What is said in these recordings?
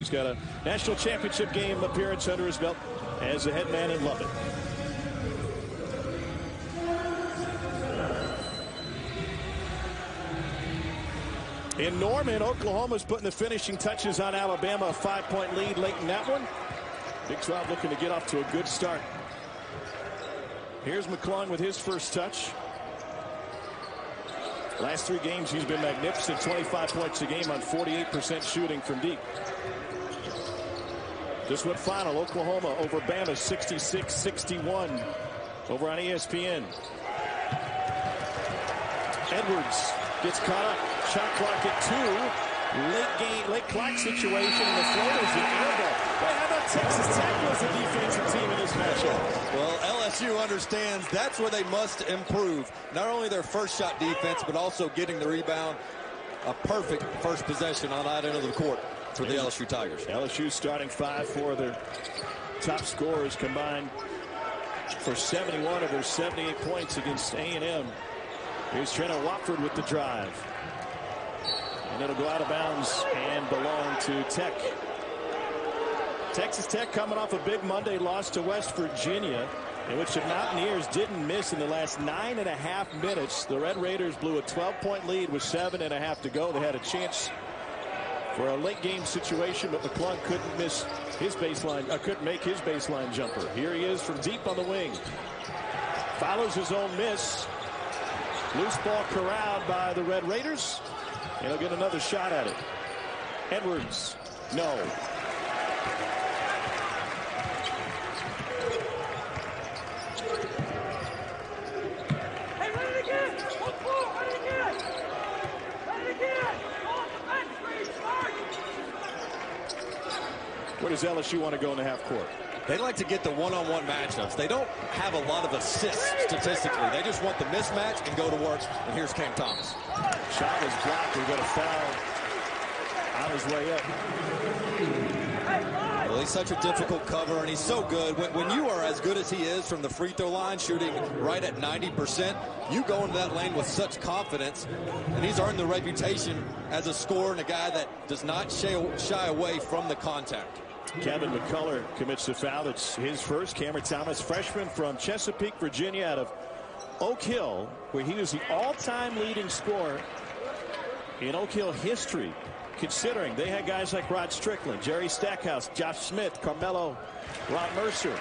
He's got a national championship game appearance under his belt as a head man in Lubbock. In Norman, Oklahoma's putting the finishing touches on Alabama. A 5-point lead late in that one. Big 12 looking to get off to a good start. Here's McClung with his first touch. Last 3 games he's been magnificent. 25 points a game on 48% shooting from deep. Just went final. Oklahoma over Bama 66-61 over on ESPN. Edwards gets caught up. Shot clock at 2. Late clock situation, and the floater's an air ball. Boy, how about Texas Tech was the defensive team in this matchup? Well, LSU understands that's where they must improve. Not only their first shot defense, but also getting the rebound. A perfect first possession on that end of the court for the LSU Tigers. LSU starting 5 for their top scorers combined for 71 of their 78 points against A&M. Here's Trent Watford with the drive. And it'll go out of bounds and belong to Tech. Texas Tech coming off a big Monday loss to West Virginia, in which the Mountaineers didn't miss in the last 9.5 minutes. The Red Raiders blew a 12-point lead with 7.5 to go. They had a chance for a late game situation, but McClung couldn't miss his baseline, couldn't make his baseline jumper. Here he is from deep on the wing. Follows his own miss. Loose ball corralled by the Red Raiders. And he'll get another shot at it. Edwards, no. Hey, run it again! Run it again! Run it again! Where does LSU want to go in the half court? They like to get the one-on-one matchups. They don't have a lot of assists statistically. They just want the mismatch and go to work. And here's Cam Thomas. Shot was blocked. We got a foul on his way up. Well, he's such a difficult cover, and he's so good. When you are as good as he is from the free throw line, shooting right at 90%, you go into that lane with such confidence. And he's earned the reputation as a scorer and a guy that does not shy away from the contact. Kevin McCullough commits the foul. It's his first. Cameron Thomas, freshman from Chesapeake, Virginia, out of Oak Hill, where he was the all-time leading scorer in Oak Hill history, considering they had guys like Rod Strickland, Jerry Stackhouse, Josh Smith, Carmelo, Ron Mercer.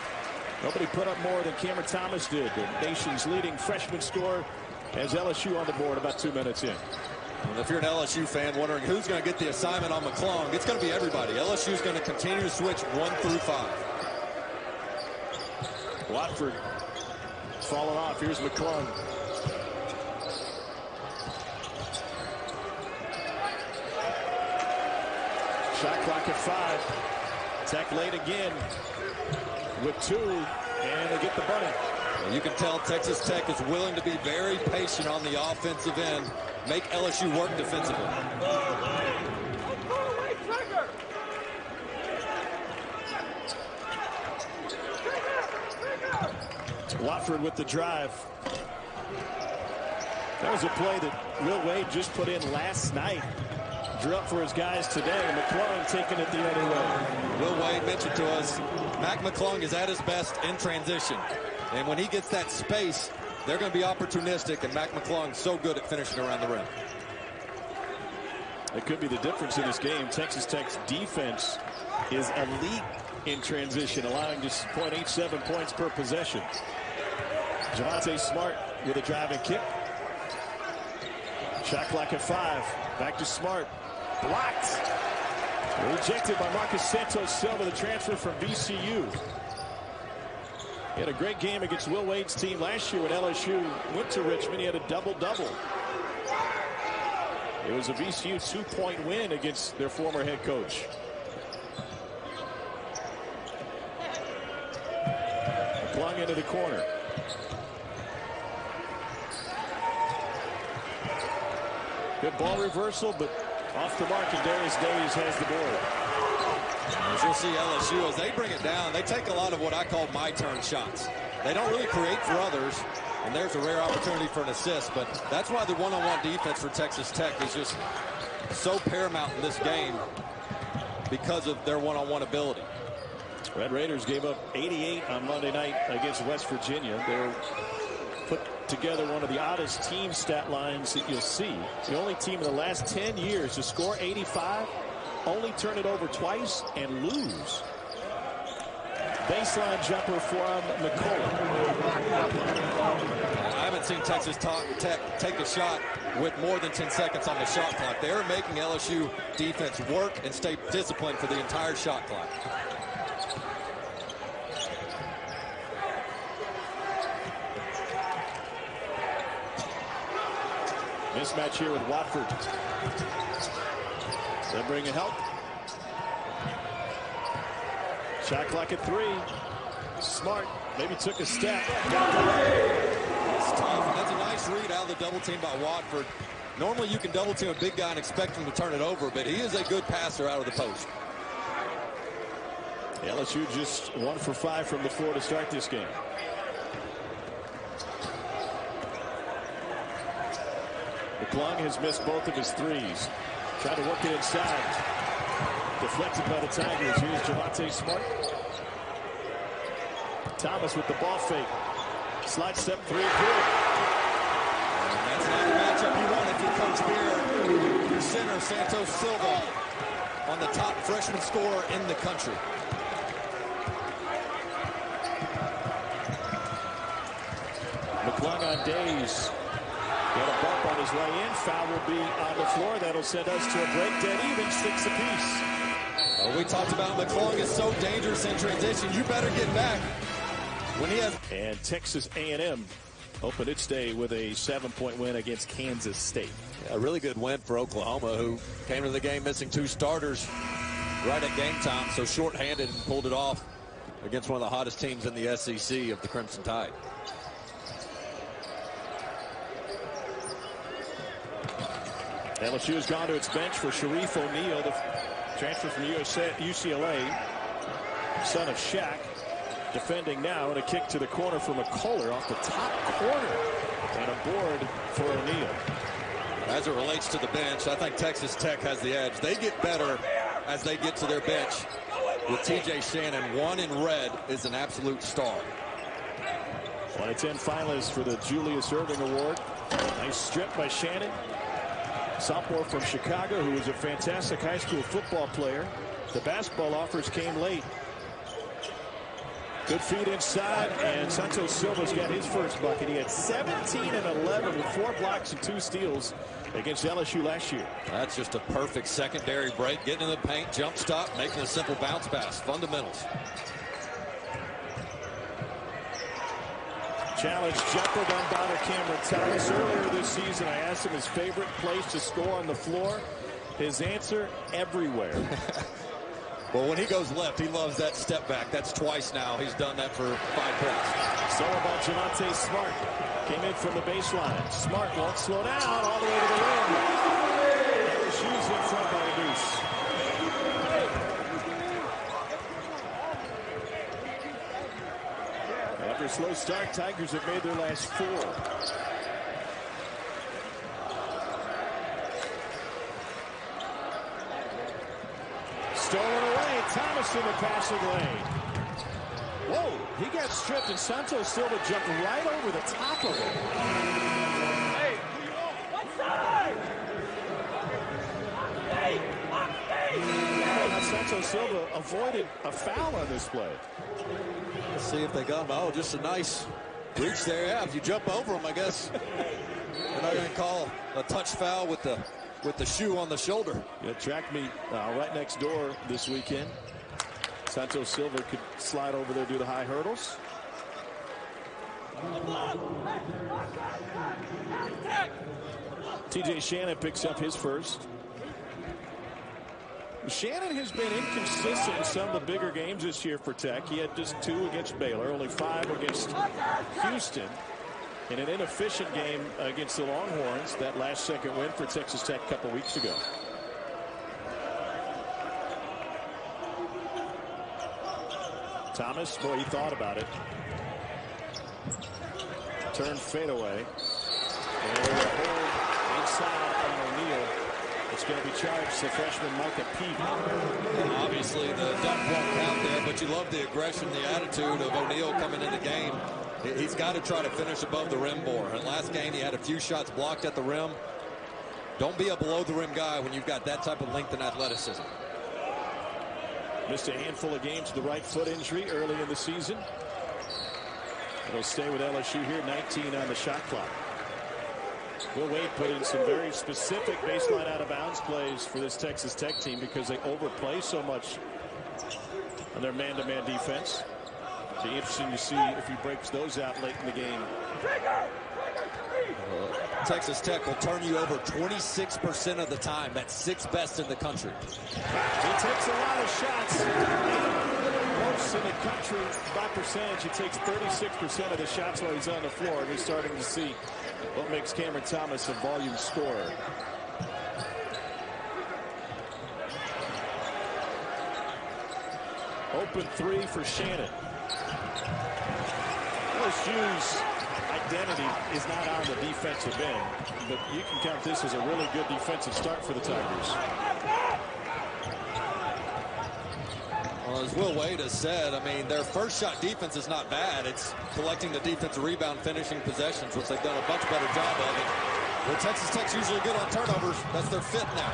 Nobody put up more than Cameron Thomas did, the nation's leading freshman scorer, as LSU on the board about 2 minutes in. And if you're an LSU fan wondering who's going to get the assignment on McClung, it's going to be everybody. LSU is going to continue to switch 1 through 5. Watford falling off. Here's McClung. Shot clock at 5. Tech late again with 2, and they get the bunny. Well, you can tell Texas Tech is willing to be very patient on the offensive end, make LSU work defensively. Watford with the drive. That was a play that Will Wade just put in last night. Drew up for his guys today. McClung taking it the other way. Will Wade mentioned to us, Mac McClung is at his best in transition. And when he gets that space, they're going to be opportunistic, and Mac McClung so good at finishing around the rim. It could be the difference in this game. Texas Tech's defense is elite in transition, allowing just 0.87 points per possession. Javonte Smart with a driving kick. Shot clock at 5. Back to Smart. Blocked. Rejected by Marcus Santos Silva, the transfer from VCU. He had a great game against Will Wade's team last year when LSU went to Richmond. He had a double-double. It was a VCU 2-point win against their former head coach. Flung into the corner. Good ball reversal, but off the mark, and Darius Davies has the board. As you'll see LSU, as they bring it down, they take a lot of what I call my turn shots. They don't really create for others, and there's a rare opportunity for an assist, but that's why the one-on-one defense for Texas Tech is just so paramount in this game. because of their one-on-one ability. Red Raiders gave up 88 on Monday night against West Virginia. They're put together one of the oddest team stat lines that you'll see. The only team in the last 10 years to score 85, only turn it over twice, and lose. Baseline jumper from McCullough. I haven't seen Texas Tech take a shot with more than 10 seconds on the shot clock. They're making LSU defense work and stay disciplined for the entire shot clock. Mismatch here with Watford. They're bringing help. Shot clock at 3. Smart. Maybe took a step. It's tough. That's a nice read out of the double team by Watford. Normally you can double team a big guy and expect him to turn it over, but he is a good passer out of the post. LSU just 1 for 5 from the floor to start this game. McClung has missed both of his threes. Trying to work it inside. Deflected by the Tigers. Here's Javonte Smart. Thomas with the ball fake. Slide step 3. Good. And that's not the matchup you want if you coach Beer. Your center, Santos Silva, on the top freshman scorer in the country. McClung on days. Got a bump on his way in. Foul will be on the floor. That'll send us to a break. Dead even, 6 apiece. We talked about McClung is so dangerous in transition. You better get back when he has. And Texas A&M opened its day with a 7-point win against Kansas State. A really good win for Oklahoma, who came to the game missing 2 starters right at game time, so shorthanded and pulled it off against one of the hottest teams in the SEC of the Crimson Tide. LSU has gone to its bench for Sharif O'Neal, the transfer from UCLA, son of Shaq. Defending now, and a kick to the corner for McCullough off the top corner. And a board for O'Neal. As it relates to the bench, I think Texas Tech has the edge. They get better as they get to their bench. With TJ Shannon, 1 in red, is an absolute star. 1 of 10 finalists for the Julius Erving Award. Nice strip by Shannon. Sophomore from Chicago, who was a fantastic high school football player. The basketball offers came late. Good feed inside, and Santos Silva's got his first bucket. He had 17 and 11 with 4 blocks and 2 steals against LSU last year. That's just a perfect secondary break. Getting in the paint, jump stop, making a simple bounce pass. Fundamentals. Challenge jumper done by Cameron Thomas. Earlier this season, I asked him his favorite place to score on the floor. His answer, everywhere. Well, when he goes left, he loves that step back. That's twice now. He's done that for 5 points. So about Javonte Smart. Came in from the baseline. Smart won't slow down all the way to the rim. LSU's in front by a deuce. After a slow start, Tigers have made their last 4. Stolen away. Thomas in the passing lane. Whoa, he got stripped, and Santos Silva jumped right over the top of him. Hey, one side! Now Santos Silva avoided a foul on this play. Let's see if they got him. Oh, just a nice reach there. Yeah, if you jump over him, I guess they're not going to call a touch foul with the shoe on the shoulder. Yeah, track meet right next door this weekend. Santos Silva could slide over there, do the high hurdles. TJ Shannon picks up his first. Shannon has been inconsistent in some of the bigger games this year for Tech. He had just 2 against Baylor, only 5 against Houston. In an inefficient game against the Longhorns, that last second win for Texas Tech a couple weeks ago. Thomas, boy, he thought about it. Turn fadeaway. And a hold inside on O'Neal. It's going to be charged to freshman Micah Peavy. And obviously, the dunk won't count there, but you love the aggression, the attitude of O'Neal coming in the game. He's got to try to finish above the rim more. And last game, he had a few shots blocked at the rim. Don't be a below-the-rim guy when you've got that type of length and athleticism. Missed a handful of games with the right foot injury early in the season. It'll stay with LSU here, 19 on the shot clock. Will Wade put in some very specific baseline out-of-bounds plays for this Texas Tech team because they overplay so much on their man-to-man defense. It'll be interesting to see if he breaks those out late in the game. Texas Tech will turn you over 26% of the time. That's sixth best in the country. He takes a lot of shots. Most in the country by percentage. He takes 36% of the shots while he's on the floor. And we're starting to see what makes Cameron Thomas a volume scorer. Open three for Shannon. LSU's identity is not on the defensive end, but you can count this as a really good defensive start for the Tigers. Well, as Will Wade has said, I mean, their first shot defense is not bad. It's collecting the defensive rebound, finishing possessions, which they've done a much better job of. Where Texas Tech's usually good on turnovers, that's their fifth now.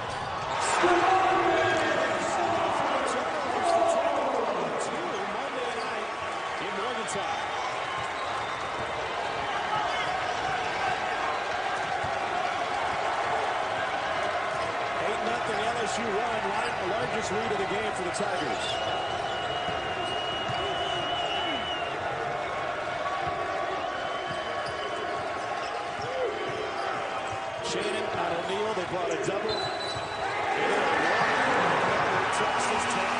Monday night in Morgantown. 8-0 LSU run, the largest lead of the game for the Tigers. Shannon on O'Neal, they brought a double. Texas Tech.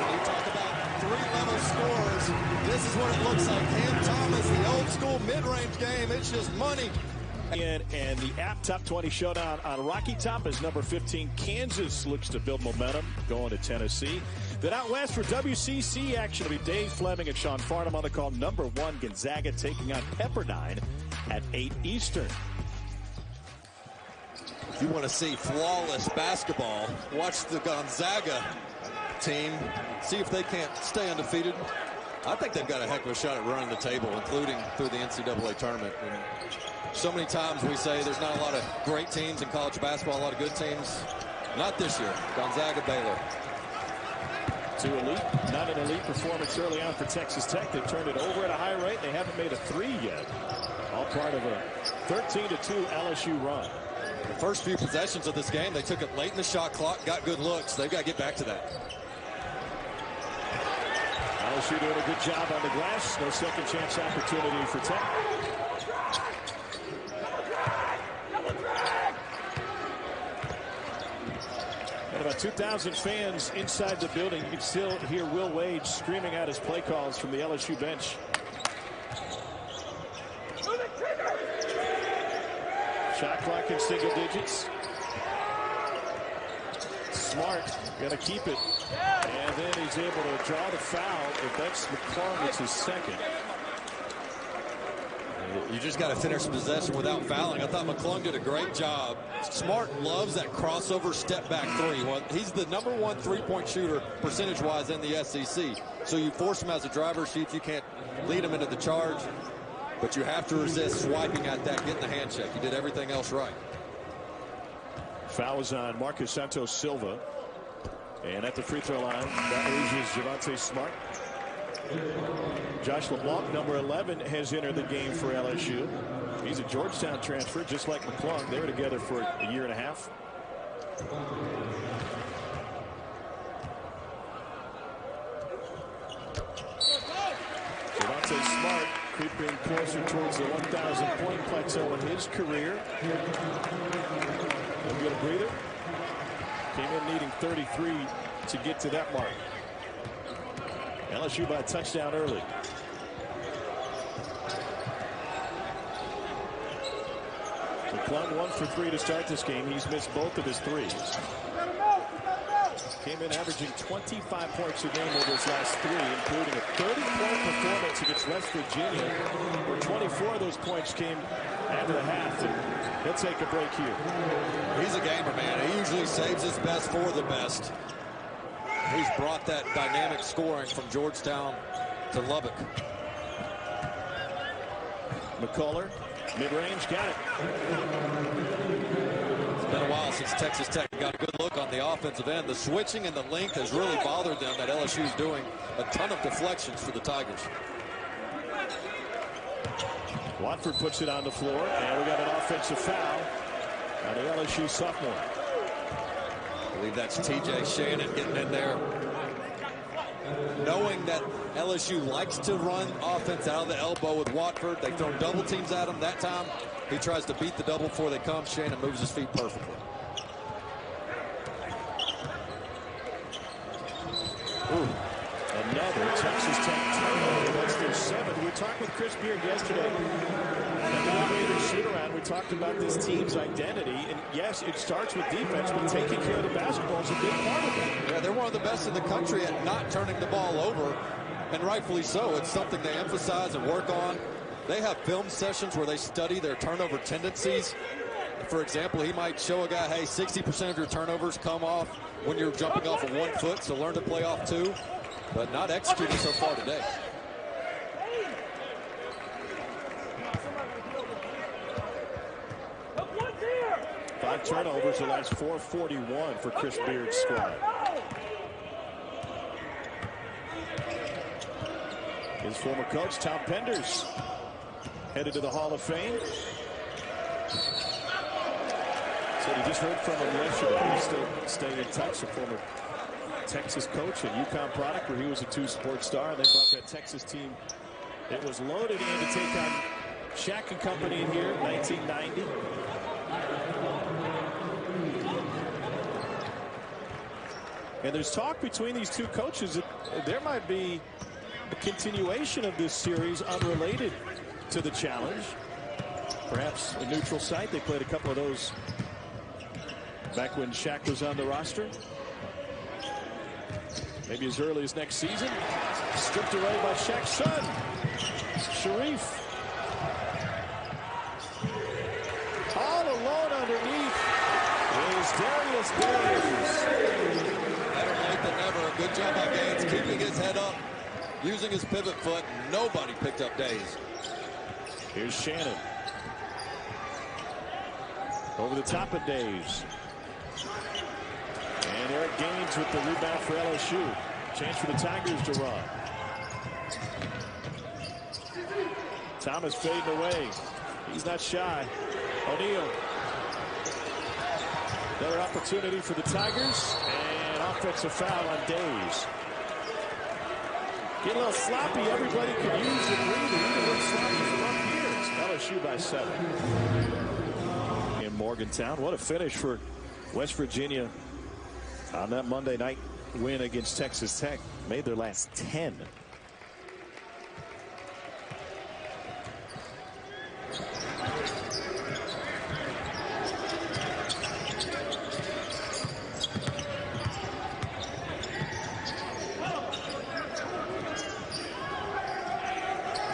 You talk about three-level scores. This is what it looks like. Cam Thomas, the old school mid-range game. It's just money. And the App Top 20 showdown on Rocky Top is number 15. Kansas looks to build momentum going to Tennessee. Then out west for WCC action will be Dave Fleming and Sean Farnham on the call. Number 1 Gonzaga taking on Pepperdine at 8 Eastern. If you want to see flawless basketball, watch the Gonzaga team. See if they can't stay undefeated. I think they've got a heck of a shot at running the table, including through the NCAA tournament. And so many times we say there's not a lot of great teams in college basketball, a lot of good teams. Not this year. Gonzaga, Baylor. To elite, not an elite performance early on for Texas Tech. They've turned it over at a high rate. They haven't made a three yet. All part of a 13-2 LSU run. The first few possessions of this game, they took it late in the shot clock, got good looks. They've got to get back to that. LSU doing a good job on the glass. No second chance opportunity for Tech. And about 2,000 fans inside the building. You can still hear Will Wade screaming out his play calls from the LSU bench. Shot clock in single digits. Smart, gonna keep it. And then he's able to draw the foul. If that's McClung, it's his second. You just got to finish possession without fouling. I thought McClung did a great job. Smart loves that crossover step back three. Well, he's the #1 three-point shooter percentage-wise in the SEC. So you force him as a driver sheet. You can't lead him into the charge. But you have to resist swiping at that, getting the hand check. He did everything else right. Foul is on Marcus Santos Silva. And at the free throw line, Baton Rouge's Javonte Smart. Josh LeBlanc, number 11, has entered the game for LSU. He's a Georgetown transfer, just like McClung. They were together for a year and a half. Javonte Smart creeping closer towards the 1,000-point plateau in his career. He'll get a breather. Came in needing 33 to get to that mark. LSU by a touchdown early. McClung 1 for 3 to start this game. He's missed both of his threes. Came in averaging 25 points a game over his last 3, including a 30-point performance against West Virginia, where 24 of those points came after the half. And he'll take a break here. He's a gamer, man. He usually saves his best for the best. He's brought that dynamic scoring from Georgetown to Lubbock. McCullough, mid-range, got it. It's been a while since Texas Tech got a good look on the offensive end. The switching and the length has really bothered them. That LSU's doing a ton of deflections for the Tigers. Watford puts it on the floor, and we got an offensive foul on the LSU sophomore. I believe that's TJ Shannon getting in there. Knowing that LSU likes to run offense out of the elbow with Watford. They've thrown double teams at him. That time, he tries to beat the double before they come. Shannon moves his feet perfectly. Ooh, another Texas Tech turnover. That's their 7th. We were talking with Chris Beard yesterday. And the elevator shoot-around, we talked about this team's identity. And yes, it starts with defense, but taking care of the basketball is a big part of it. Yeah, they're one of the best in the country at not turning the ball over. And rightfully so. It's something they emphasize and work on. They have film sessions where they study their turnover tendencies. For example, he might show a guy, hey, 60% of your turnovers come off when you're jumping off of 1 foot, so learn to play off 2. But not executing so far today. Five turnovers the last 441 for Chris Beard's squad. His former coach, Tom Penders, headed to the Hall of Fame. Said he just heard from him yesterday. He's still staying in touch. A former Texas coach and UConn product where he was a 2-sport star. They brought that Texas team. It was loaded in to take on Shaq and company in here in 1990. And there's talk between these two coaches that there might be a continuation of this series unrelated to the challenge. Perhaps a neutral site. They played a couple of those back when Shaq was on the roster. Maybe as early as next season. Stripped away by Shaq's son, Sharif. All alone underneath is Darius Days. Better late than never. A good job by Gaines, keeping his head up, using his pivot foot. Nobody picked up Days. Here's Shannon. Over the top of Days. And Eric Gaines with the rebound for LSU. Chance for the Tigers to run. Thomas fading away. He's not shy. O'Neal. Another opportunity for the Tigers. And offensive foul on Days. Get a little sloppy. Everybody could use a breather. Even a little sloppy from up here. It's LSU by 7. In Morgantown. What a finish for West Virginia on that Monday night win against Texas Tech. Made their last 10.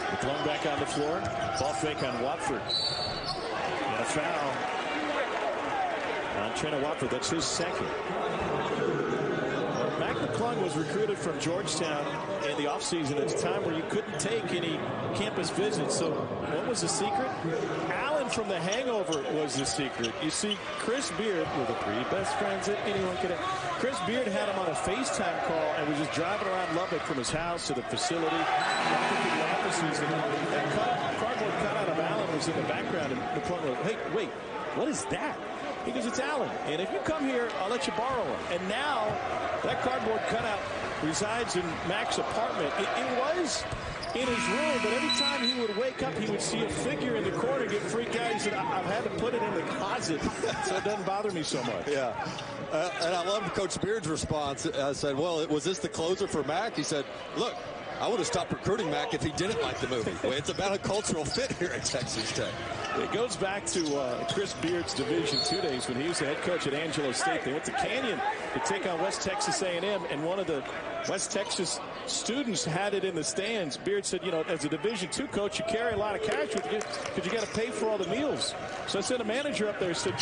McClung back on the floor. Ball fake on Watford. And a foul on Trent Watford. That's his second. Mac McClung was recruited from Georgetown in the offseason at a time where you couldn't take any campus visits. So what was the secret? Allen from The Hangover was the secret. You see, Chris Beard were the 3 best friends that anyone could have. Chris Beard had him on a FaceTime call and was just driving around Lubbock from his house to the facility. And cardboard cutout of Allen was in the background, and McClung goes, hey, wait, what is that? He goes, it's Allen. And if you come here, I'll let you borrow him. And now that cardboard cutout resides in Mac's apartment. It was in his room, but every time he would wake up, he would see a figure in the corner get freaked out. He said, I've had to put it in the closet so it doesn't bother me so much. Yeah. And I love Coach Beard's response. I said, well, was this the closer for Mac? He said, look, I would have stopped recruiting Mac if he didn't like the movie. It's about a cultural fit here at Texas Tech. It goes back to Chris Beard's Division II days when he was the head coach at Angelo State. They went to Canyon to take on West Texas A&M, and one of the West Texas students had it in the stands. Beard said, you know, as a Division II coach, you carry a lot of cash with you because you got to pay for all the meals. So I sent a manager up there and said,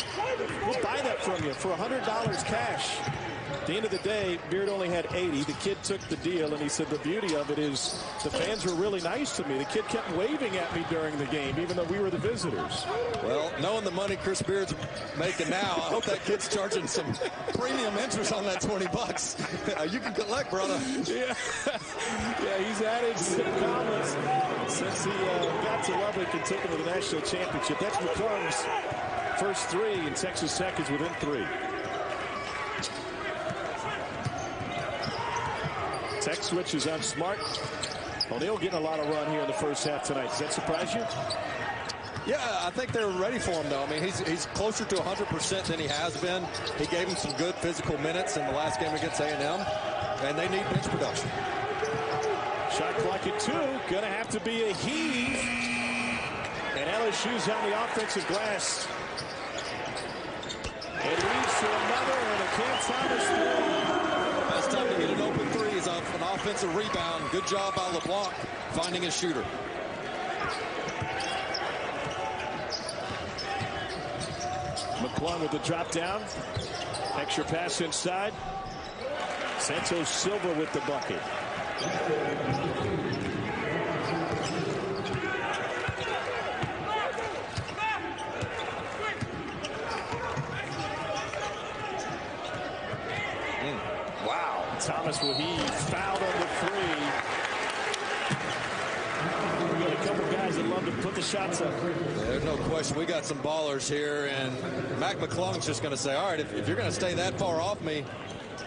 we'll buy that from you for $100 cash. At the end of the day, Beard only had 80. The kid took the deal, and he said the beauty of it is the fans were really nice to me. The kid kept waving at me during the game, even though we were the visitors. Well, knowing the money Chris Beard's making now, I hope that kid's charging some premium interest on that $20. You can collect, brother. Yeah, yeah, he's added some comments since he got to Lubbock and took him to the national championship. That's McClung's first three, and Texas Tech is within 3. Tech switches on Smart. O'Neal getting a lot of run here in the first half tonight. Does that surprise you? Yeah, I think they're ready for him, though. I mean, he's closer to 100% than he has been. He gave him some good physical minutes in the last game against A&M, and they need bench production. Shot clock at 2. Going to have to be a heave. And LSU's on the offensive glass. It leads to another, and a Cam Thomas three. Best time to get an open three is off an offensive rebound. Good job by LeBlanc finding a shooter. McClung with the drop down. Extra pass inside. Santos Silva with the bucket. Wow. Thomas will heave. Fouled on the 3. We got a couple guys that love to put the shots up. There's no question. We got some ballers here, and Mac McClung's just going to say, all right, if you're going to stay that far off me,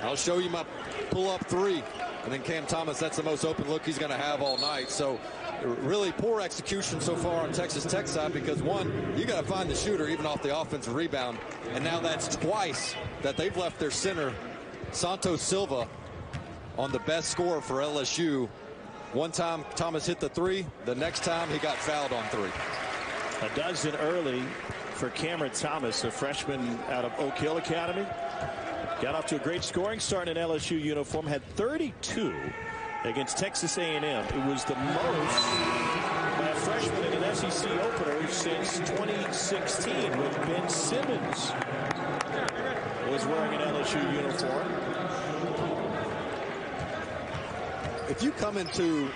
I'll show you my pull-up 3. And then Cam Thomas, that's the most open look he's going to have all night. So really poor execution so far on Texas Tech side because, one, you got to find the shooter even off the offensive rebound. And now that's twice that they've left their center, Santos Silva, on the best scorer for LSU. One time Thomas hit the 3. The next time he got fouled on 3. A dozen early for Cameron Thomas, a freshman out of Oak Hill Academy. Got off to a great scoring start in an LSU uniform. Had 32 against Texas A&M. It was the most by a freshman in an SEC opener since 2016 when Ben Simmons was wearing an LSU uniform. If you come into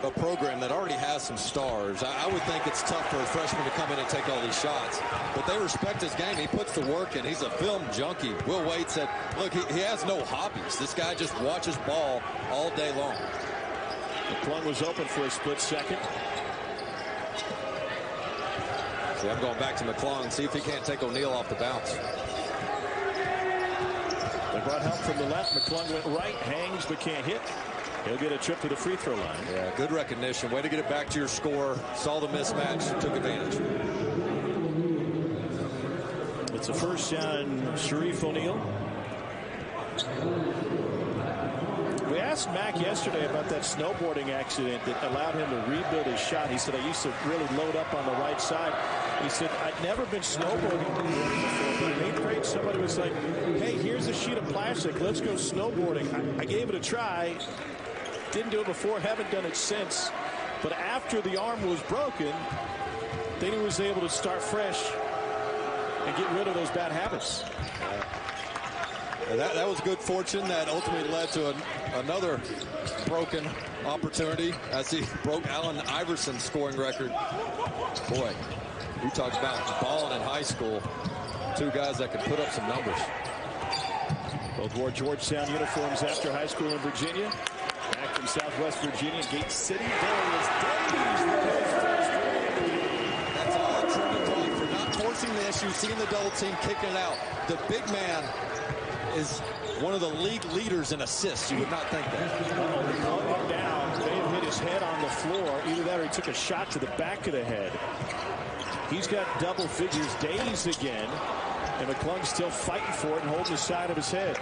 a program that already has some stars, I would think it's tough for a freshman to come in and take all these shots. But they respect his game. He puts the work in. He's a film junkie. Will Wade said, look, he has no hobbies. This guy just watches ball all day long. McClung was open for a split second. See, I'm going back to McClung, see if he can't take O'Neal off the bounce. They brought help from the left. McClung went right, hangs but can't hit. He'll get a trip to the free throw line. Yeah, good recognition. Way to get it back to your score. Saw the mismatch, took advantage. It's a first on Sharif O'Neal. We asked Mac yesterday about that snowboarding accident that allowed him to rebuild his shot. He said, I used to really load up on the right side. He said, I'd never been snowboarding before, but in 8th grade, somebody was like, hey, here's a sheet of plastic. Let's go snowboarding. I gave it a try. Didn't do it before, haven't done it since. But after the arm was broken, then he was able to start fresh and get rid of those bad habits. That was good fortune that ultimately led to another broken opportunity as he broke Allen Iverson's scoring record. Boy, you talk about balling in high school. 2 guys that can put up some numbers. Both wore Georgetown uniforms after high school in Virginia. Back from Southwest Virginia, Gate City. There is Davies with his first three. That's all Truman talk for not forcing the issue, seeing the double team, kicking it out. The big man is one of the league leaders in assists. You would not think that. Going down, may have hit his head on the floor. Either that or he took a shot to the back of the head. He's got double figures. Days again. And McClung's still fighting for it and holding the side of his head.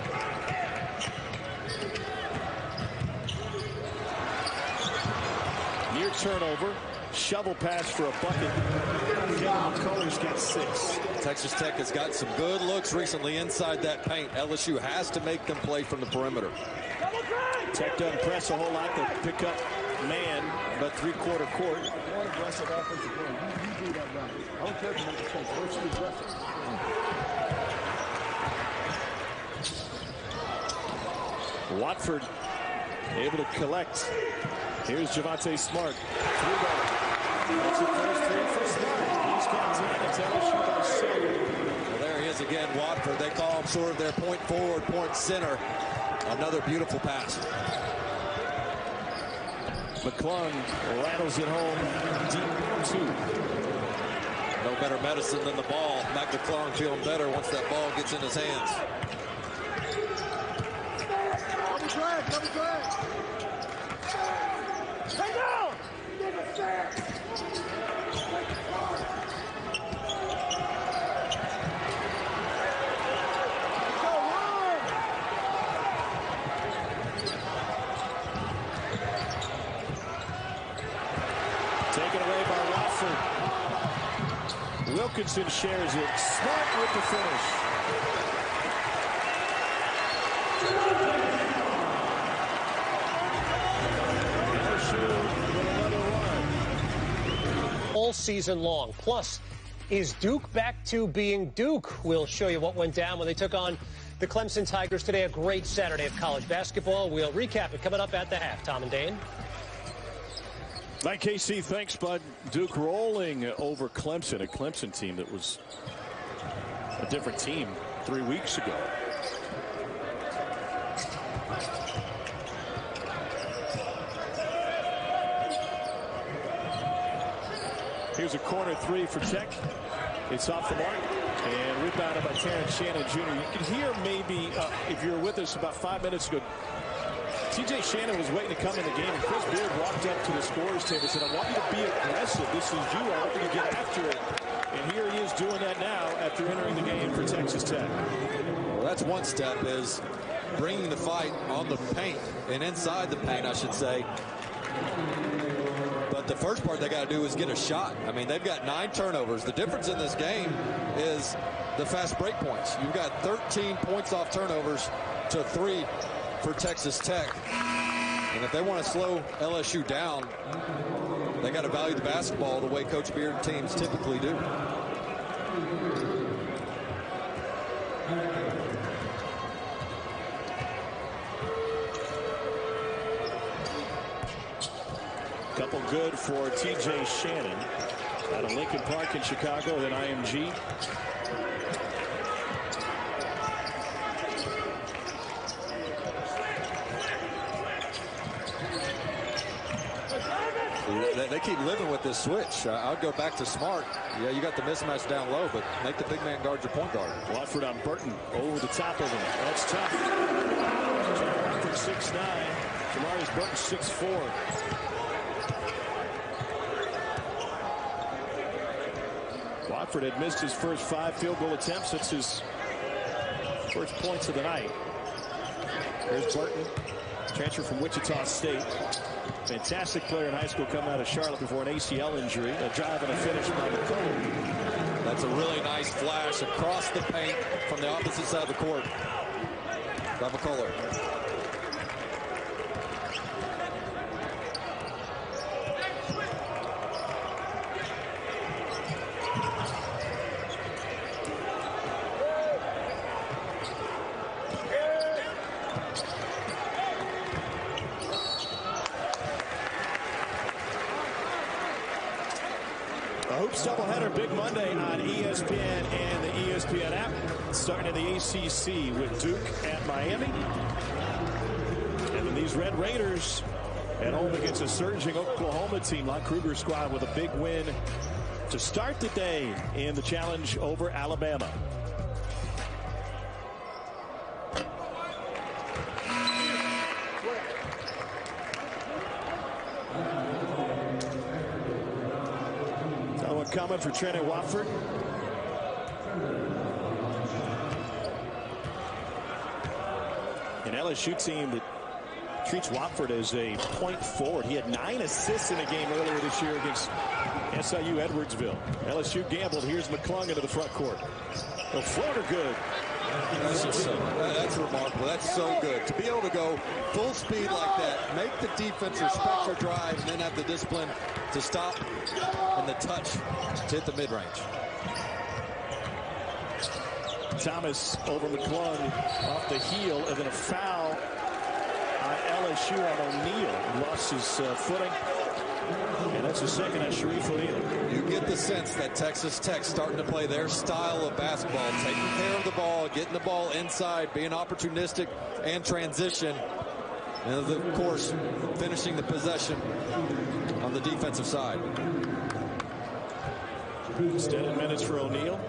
Near turnover. shovel pass for a bucket. McCullers got 6. Texas Tech has got some good looks recently inside that paint. LSU has to make them play from the perimeter. Tech doesn't press a whole lot. They pick up man, but three-quarter court. One aggressive offensive play. You do that right. I don't care if you make mistakes. Let's be aggressive. Watford able to collect. Here's Javonte Smart. Three-ball. That's the first 3 for Smart. He's got 10. It's LSU by 7. Well, there he is again, Watford. They call him sort of their point forward, point center. Another beautiful pass. McClung rattles it home deep 2. No better medicine than the ball. Mac McClung feeling better once that ball gets in his hands. Double drag. Hang down! Taken away by Watford. Wilkinson shares it. Smart with the finish. LSU with another one. All season long. Plus, is Duke back to being Duke? We'll show you what went down when they took on the Clemson Tigers today. A great Saturday of college basketball. We'll recap it coming up at the half. Tom and Dane. Like KC, thanks, bud. Duke rolling over Clemson, a Clemson team that was a different team 3 weeks ago. Here's a corner 3 for Tech. It's off the mark and rebounded by Terrence Shannon Jr. You can hear maybe, if you were with us about 5 minutes ago, TJ Shannon was waiting to come in the game, and Chris Beard walked up to the scorer's table and said, I want you to be aggressive. This is you. I want you to get after it. And here he is doing that now after entering the game for Texas Tech. Well, that's one step, is bringing the fight on the paint and inside the paint, I should say. But the first part they got to do is get a shot. I mean, they've got 9 turnovers. The difference in this game is the fast break points. You've got 13 points off turnovers to 3 for Texas Tech. And if they want to slow LSU down, they got to value the basketball the way Coach Beard teams typically do. Couple good for TJ Shannon out of Lincoln Park in Chicago, then IMG. They keep living with this switch. I would go back to Smart. Yeah, you got the mismatch down low, but make the big man guard your point guard. Watford on Burton over the top of him. That's tough. Watford 6'9". Jamarius Burton 6'4". Watford had missed his first 5 field goal attempts. That's his first points of the night. Here's Burton, transfer from Wichita State. Fantastic player in high school, coming out of Charlotte before an ACL injury. A drive and a finish by McCullers. That's a really nice flash across the paint from the opposite side of the court by McCullers. Hoops doubleheader, big Monday on ESPN and the ESPN app. Starting in the ACC with Duke at Miami. And then these Red Raiders at home against a surging Oklahoma team. Lon Kruger's squad with a big win to start the day in the challenge over Alabama. Coming for Trent Watford. An LSU team that treats Watford as a point forward. He had 9 assists in a game earlier this year against SIU Edwardsville. LSU gambled. Here's McClung into the front court. The floater good. That's remarkable. That's so good. To be able to go full speed like that, make the defense respect your drive, and then have the discipline to stop and the touch to hit the mid-range. Thomas over McClung off the heel, and then a foul on LSU on O'Neal. He lost his footing. And that's the second on Sharif O'Neal. You get the sense that Texas Tech starting to play their style of basketball, taking care of the ball, getting the ball inside, being opportunistic and transition. And of course, finishing the possession on the defensive side. Extended minutes for O'Neal.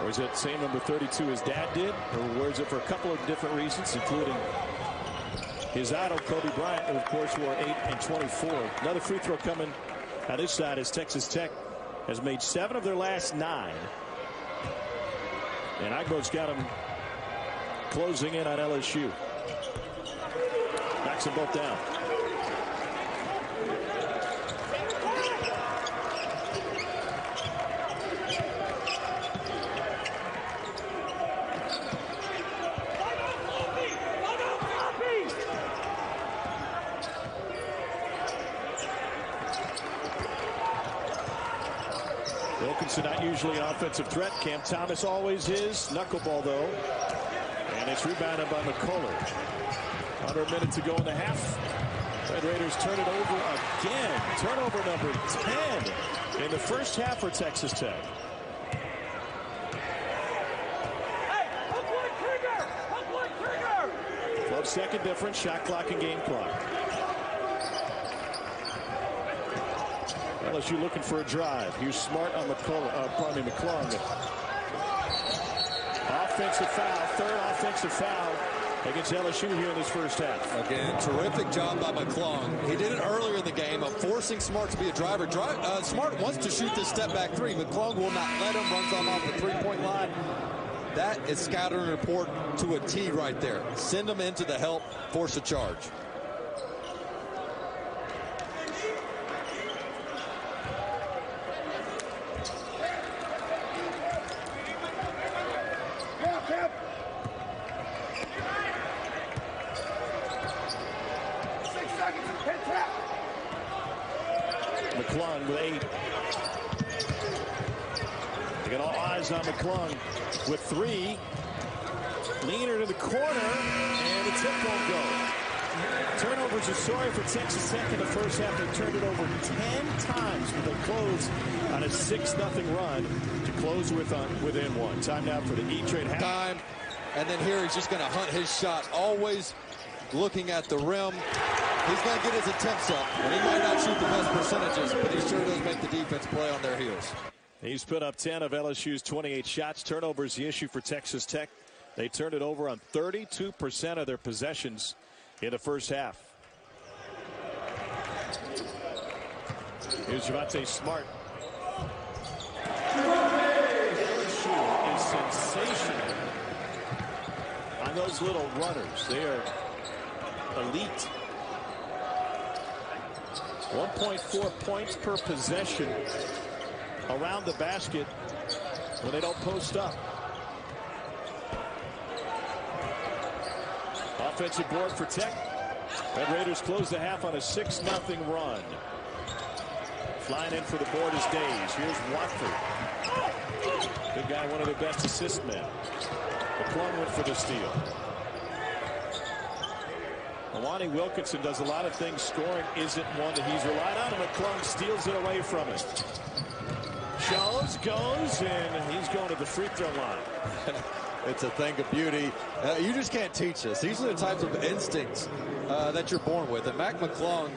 Or is it same number 32 his dad did? Or wears it for a couple of different reasons, including his idol, Kobe Bryant, who, of course, wore 8 and 24. Another free throw coming on this side as Texas Tech has made 7 of their last 9. And Agbo's got them closing in on LSU. Knocks them both down. Wilkinson not usually an offensive threat. Cam Thomas always is. Knuckleball, though. And it's rebounded by McCullough. Under a minute to go in the half. Red Raiders turn it over again. Turnover number 10 in the first half for Texas Tech. Hey, hook one trigger! Hook one trigger! 12-second difference, shot clock and game clock. LSU looking for a drive. Here's Smart on McClung. Offensive foul, third offensive foul against LSU here in this first half. Again, terrific job by McClung. He did it earlier in the game of forcing Smart to be a driver. Smart wants to shoot this step-back three. McClung will not let him. Runs on off the three-point line. That is scattering report to a T right there. Send him into the help, force a charge. McClung with 8. They got all eyes on McClung with 3. Leaner to the corner, and the tip won't go. Turnovers are sorry for Texas Tech in the first half. They turned it over 10 times, but they close on a 6-0 run to close within 1. Time now for the E-Trade half. Time, and then here he's just going to hunt his shot, always looking at the rim. He's going to get his attempts up, and he might not shoot the best percentages, but he sure does make the defense play on their heels. He's put up 10 of LSU's 28 shots. Turnovers the issue for Texas Tech. They turned it over on 32% of their possessions in the first half. Here's Javonte Smart. LSU is sensational on those little runners. They are elite. 1.4 points per possession around the basket when they don't post up. Offensive board for Tech. Red Raiders close the half on a 6-0 run. Flying in for the board is Days. Here's Watford. Good guy, one of their best assist men. McClung went for the steal. Lonnie Wilkinson does a lot of things. Scoring isn't one that he's relied on, and McClung steals it away from him. Goes, and he's going to the free throw line. It's a thing of beauty. You just can't teach this. These are the types of instincts that you're born with. And Mac McClung,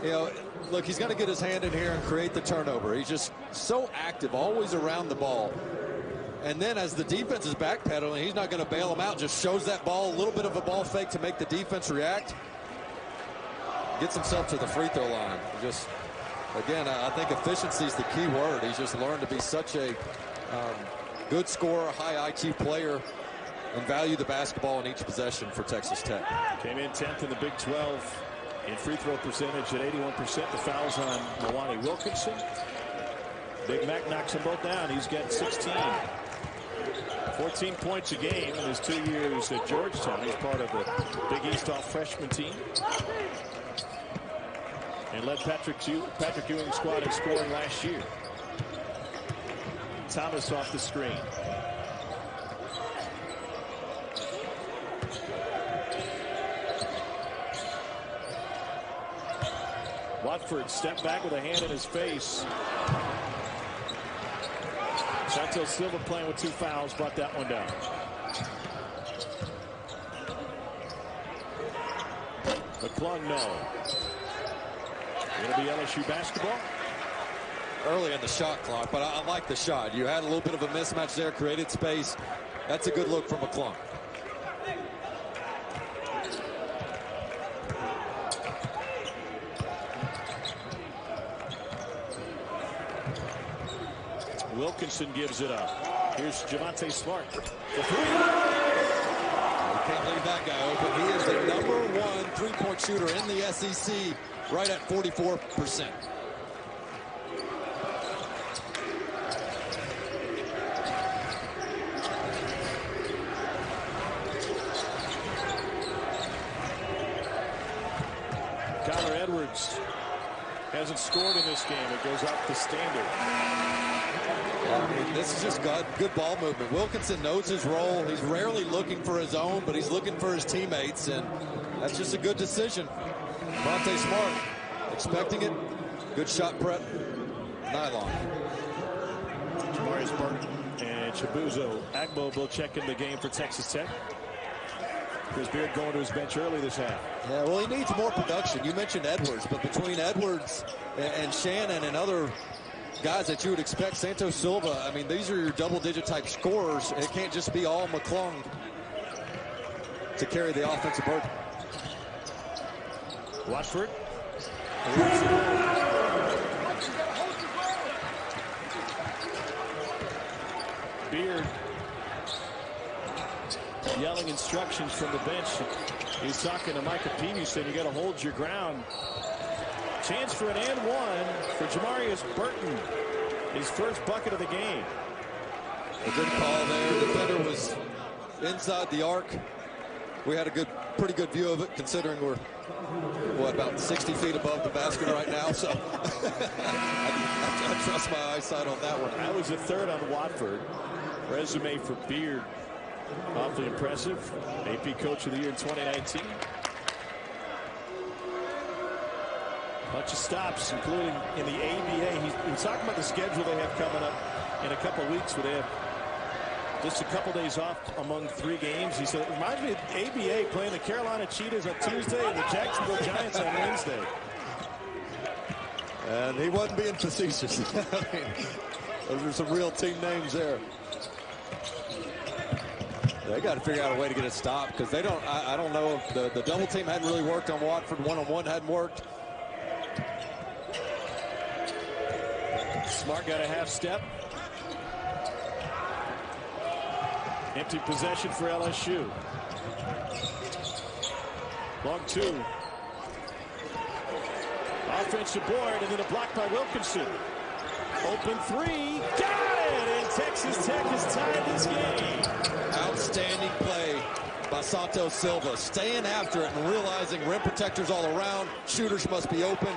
you know, look, he's going to get his hand in here and create the turnover. He's just so active, always around the ball. And then as the defense is backpedaling, he's not going to bail him out. Just shows that ball, a little bit of a ball fake to make the defense react. Gets himself to the free throw line. Just, again, I think efficiency is the key word. He's just learned to be such a good scorer, high IQ player. and value the basketball in each possession for Texas Tech. Came in 10th in the Big 12 in free throw percentage at 81%. The fouls on Milwaukee Wilkinson. Big Mac knocks them both down. He's got 16. 14 points a game in his 2 years at Georgetown. He's part of the Big East all-freshman team. And led Patrick Ewing's squad in scoring last year. Thomas off the screen. Watford stepped back with a hand in his face. Santos Silva playing with 2 fouls, brought that one down. McClung, no. Going to be LSU basketball. Early in the shot clock, but I like the shot. You had a little bit of a mismatch there, created space. That's a good look from McClung. Wilkinson gives it up. Here's Javonte Smart. The 3. You can't leave that guy open. He is the #1 3-point shooter in the SEC, right at 44%. Connor Edwards hasn't scored in this game. It goes up the standard. This is just good ball movement. Wilkinson knows his role. He's rarely looking for his own, but he's looking for his teammates, and that's just a good decision. Monte Smart expecting it. Good shot prep. Nylon. Jamarius Burton and Chibuzo Agbo will check in the game for Texas Tech. Chris Beard going to his bench early this half. Yeah, well, he needs more production. You mentioned Edwards, but between Edwards and Shannon and other guys that you would expect, Santos Silva, I mean, these are your double-digit type scorers. It can't just be all McClung to carry the offensive burden. Watford. Beard yelling instructions from the bench. He's talking to Micah Peavy, saying you got to hold your ground. Chance for an and one for Jamarius Burton. His first bucket of the game. A good call there. The defender was inside the arc. We had a pretty good view of it, considering we're, about 60 feet above the basket right now. So I trust my eyesight on that one. That was a third on Watford. Resume for Beard. Awfully impressive. AP Coach of the Year in 2019. Bunch of stops, including in the ABA. He's talking about the schedule they have coming up in a couple of weeks where they have just a couple days off among 3 games. He said, it reminds me of ABA playing the Carolina Cheetahs on Tuesday and the Jacksonville Giants on Wednesday. And he wasn't being facetious. I mean, those are some real team names there. They got to figure out a way to get it stopped, because they don't. I don't know if the double team hadn't really worked on Watford. One-on-one hadn't worked. Smart got a half step. Empty possession for LSU. Long 2. Offensive board, and then a block by Wilkinson. Open 3. Got it! And Texas Tech has tied this game. Outstanding play by Santos Silva. Staying after it and realizing rim protectors all around. Shooters must be open.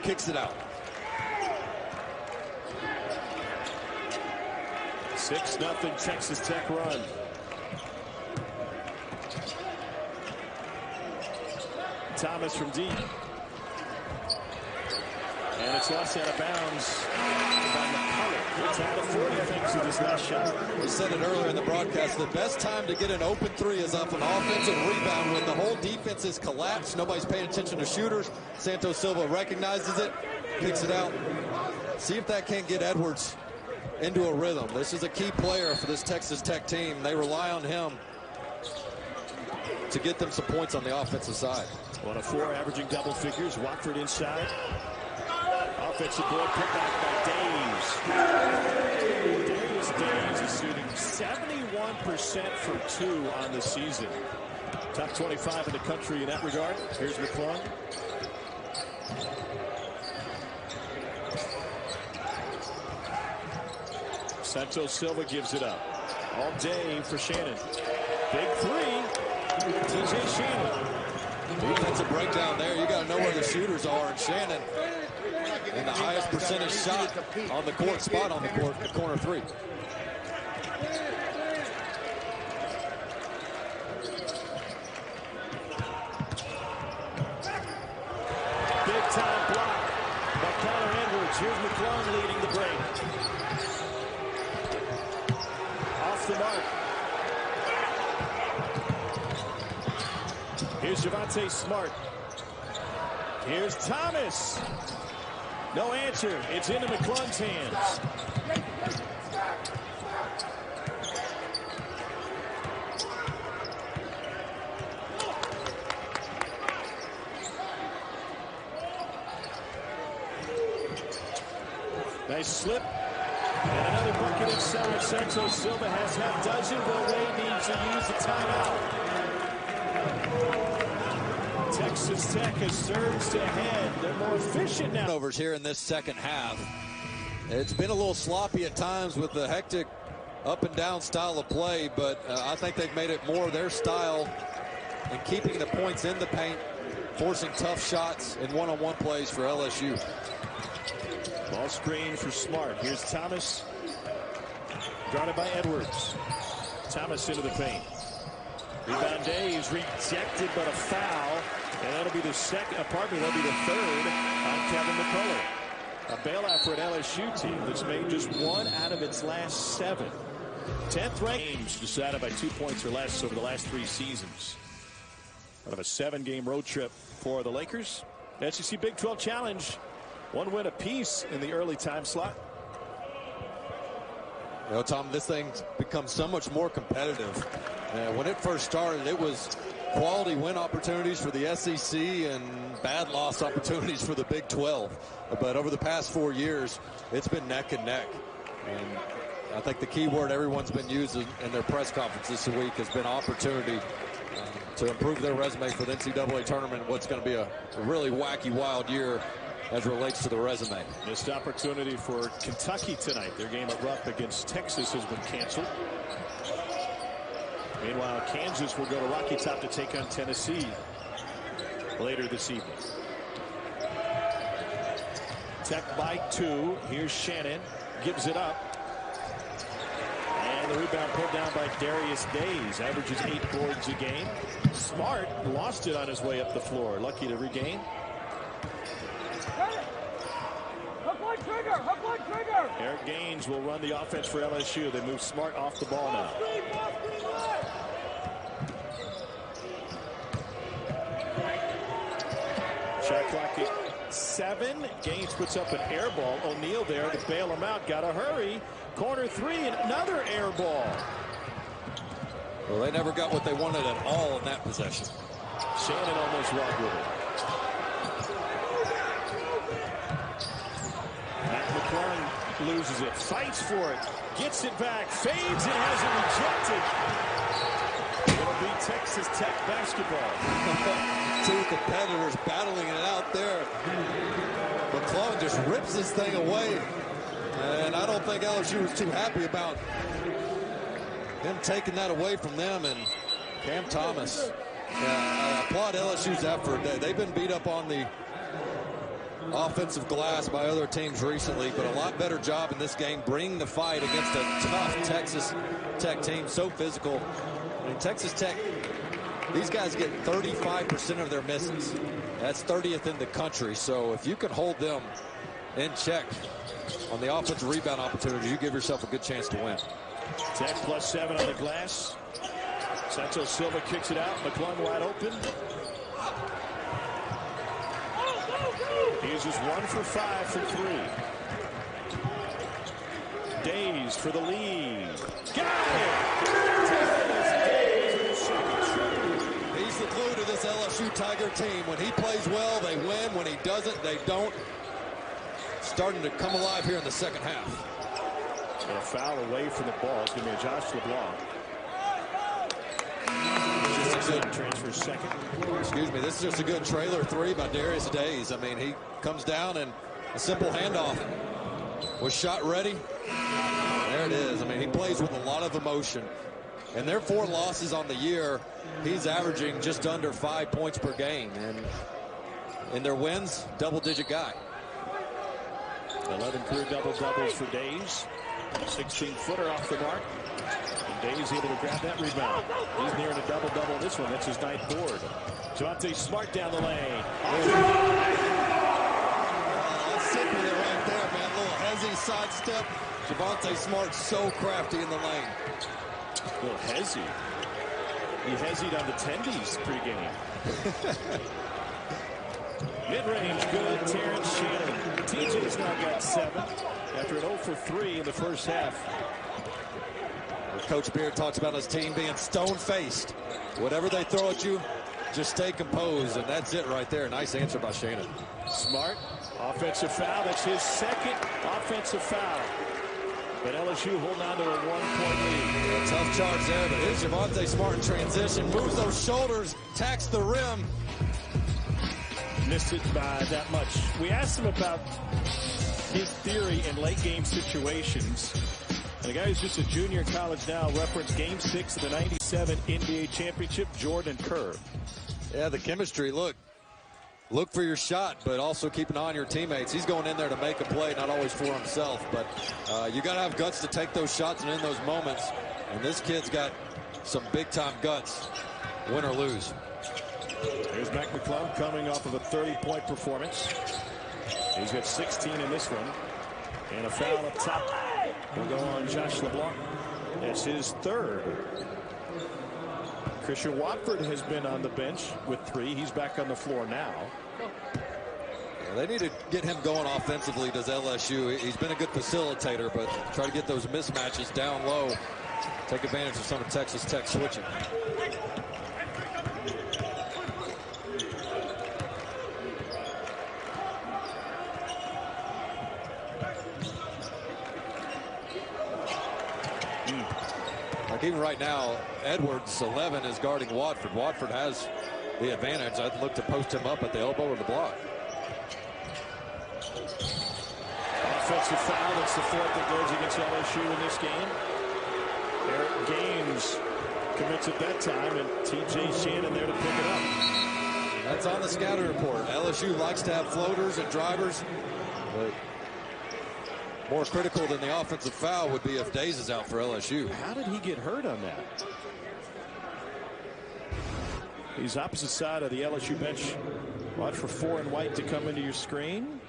Kicks it out. 6-0 Texas Tech run. Thomas from deep. And it's lost out of bounds by McCullough. It's out of 40, I think, to this last shot. We said it earlier in the broadcast. The best time to get an open 3 is off an offensive rebound when the whole defense is collapsed. Nobody's paying attention to shooters. Santos Silva recognizes it, kicks it out. See if that can't get Edwards into a rhythm. This is a key player for this Texas Tech team. They rely on him to get them some points on the offensive side. 1 of 4, averaging double figures. Watford inside. Offensive board put back by Daves. Daves Days is shooting 71% from 2 on the season. Top 25 in the country in that regard. Here's McClung. Santos Silva gives it up. All day for Shannon. Big three. TJ Shannon. Defensive breakdown there. You got to know where the shooters are. And Shannon in the highest percentage shot on the court spot on the court, the corner three. Big time block by Connor Edwards. Here's McClung leading the break. Off the mark. Here's Javonte Smart. Here's Thomas. No answer. It's into McClung's hands. Nice slip. And another bucket inside. Santos Silva has half dozen. Will Wade needs to use the timeout. Texas Tech has surged ahead. They're more efficient now. Overs here in this second half. It's been a little sloppy at times with the hectic up and down style of play, but I think they've made it more their style in keeping the points in the paint, forcing tough shots in one-on-one plays for LSU. Ball screen for Smart. Here's Thomas. Guarded by Edwards. Thomas into the paint. Rebound Days rejected, but a foul. And that'll be the second, that'll be the third on Kevin McCullough. A bailout for an LSU team that's made just 1 out of its last 7. 10th ranked games decided by 2 points or less over the last 3 seasons. Out of a 7-game road trip for the Lakers. SEC Big 12 Challenge. 1 win apiece in the early time slot. You know, Tom, this thing's become so much more competitive. When it first started, it was quality win opportunities for the SEC and bad loss opportunities for the Big 12. But over the past 4 years, it's been neck and neck. And I think the key word everyone's been using in their press conference this week has been opportunity to improve their resume for the NCAA tournament. What's going to be a really wacky, wild year as relates to the resume. Missed opportunity for Kentucky tonight. Their game at Rupp against Texas has been canceled. Meanwhile, Kansas will go to Rocky Top to take on Tennessee later this evening. Tech by 2. Here's Shannon. Gives it up. And the rebound pulled down by Darius Days. Averages 8 boards a game. Smart lost it on his way up the floor. Lucky to regain. Eric Gaines will run the offense for LSU. They move Smart off the ball now. Shot clock is 7. Gaines puts up an air ball. O'Neal there to bail him out. Got to hurry. Corner 3 and another air ball. Well, they never got what they wanted at all in that possession. Shannon almost walked with it. Matt McClung loses it, fights for it, gets it back, fades and has it rejected. It'll be Texas Tech basketball. 2 competitors battling it out there. McClung just rips this thing away. And I don't think LSU was too happy about him taking that away from them. And Cam Thomas, I applaud LSU's effort. They've been beat up on the offensive glass by other teams recently, but a lot better job in this game bringing the fight against a tough Texas Tech team, so physical. I mean, Texas Tech, these guys get 35% of their misses. That's 30th in the country. So if you can hold them in check on the offensive rebound opportunities, you give yourself a good chance to win. Tech +7 on the glass. Santos Silva kicks it out. McClung wide open. He uses 1 for 5 from 3. Days for the lead. Got it! He's the glue to this LSU Tiger team. When he plays well, they win. When he doesn't, they don't. Starting to come alive here in the second half. So a foul away from the ball. It's going to be a Josh LeBlanc. Transfer second. Excuse me. This is just a good trailer three by Darius Days. I mean, he comes down and a simple handoff. Was shot ready. There it is. I mean, he plays with a lot of emotion. And their 4 losses on the year, he's averaging just under 5 points per game. And in their wins, double-digit guy. 11 career double-doubles for Days. 16-footer off the mark. And Days able to grab that rebound. He's nearing a double-double this one. That's his 9th board. Javonte Smart down the lane. Let's sit with it right there, man. A little hezzy sidestep. Javonte Smart so crafty in the lane. A little hezzy. He hezzied on the tendies pregame. Mid-range good. Terrence Shannon. TJ's now got 7 after an 0 for 3 in the first half. Coach Beard talks about his team being stone-faced. Whatever they throw at you, just stay composed, and that's it right there. Nice answer by Shannon. Smart. Offensive foul. That's his 2nd offensive foul. But LSU holding on to a 1-point lead. A tough charge there, but here's Javonte Smart in transition. Moves those shoulders, tacks the rim. Missed it by that much. We asked him about his theory in late game situations. And the guy who's just a junior in college now referenced Game 6 of the '97 NBA Championship, Jordan Kerr. Yeah, the chemistry. Look for your shot, but also keep an eye on your teammates. He's going in there to make a play, not always for himself. But you got to have guts to take those shots and in those moments. And this kid's got some big-time guts, win or lose. Here's Mac McClung coming off of a 30-point performance. He's got 16 in this one. And a foul up top will go on Josh LeBlanc. That's his 3rd. Christian Watford has been on the bench with 3. He's back on the floor now. Yeah, they need to get him going offensively, does LSU. He's been a good facilitator, but try to get those mismatches down low. Take advantage of some of Texas Tech switching. Like even right now, Edwards, 11, is guarding Watford. Watford has the advantage. I'd look to post him up at the elbow or the block. Offensive foul. That's the 4th that goes against LSU in this game. Eric Gaines commits at that time, and TJ Shannon there to pick it up. That's on the scouting report. LSU likes to have floaters and drivers, but more critical than the offensive foul would be if Days is out for LSU. How did he get hurt on that? He's opposite side of the LSU bench. Watch for 4 and white to come into your screen.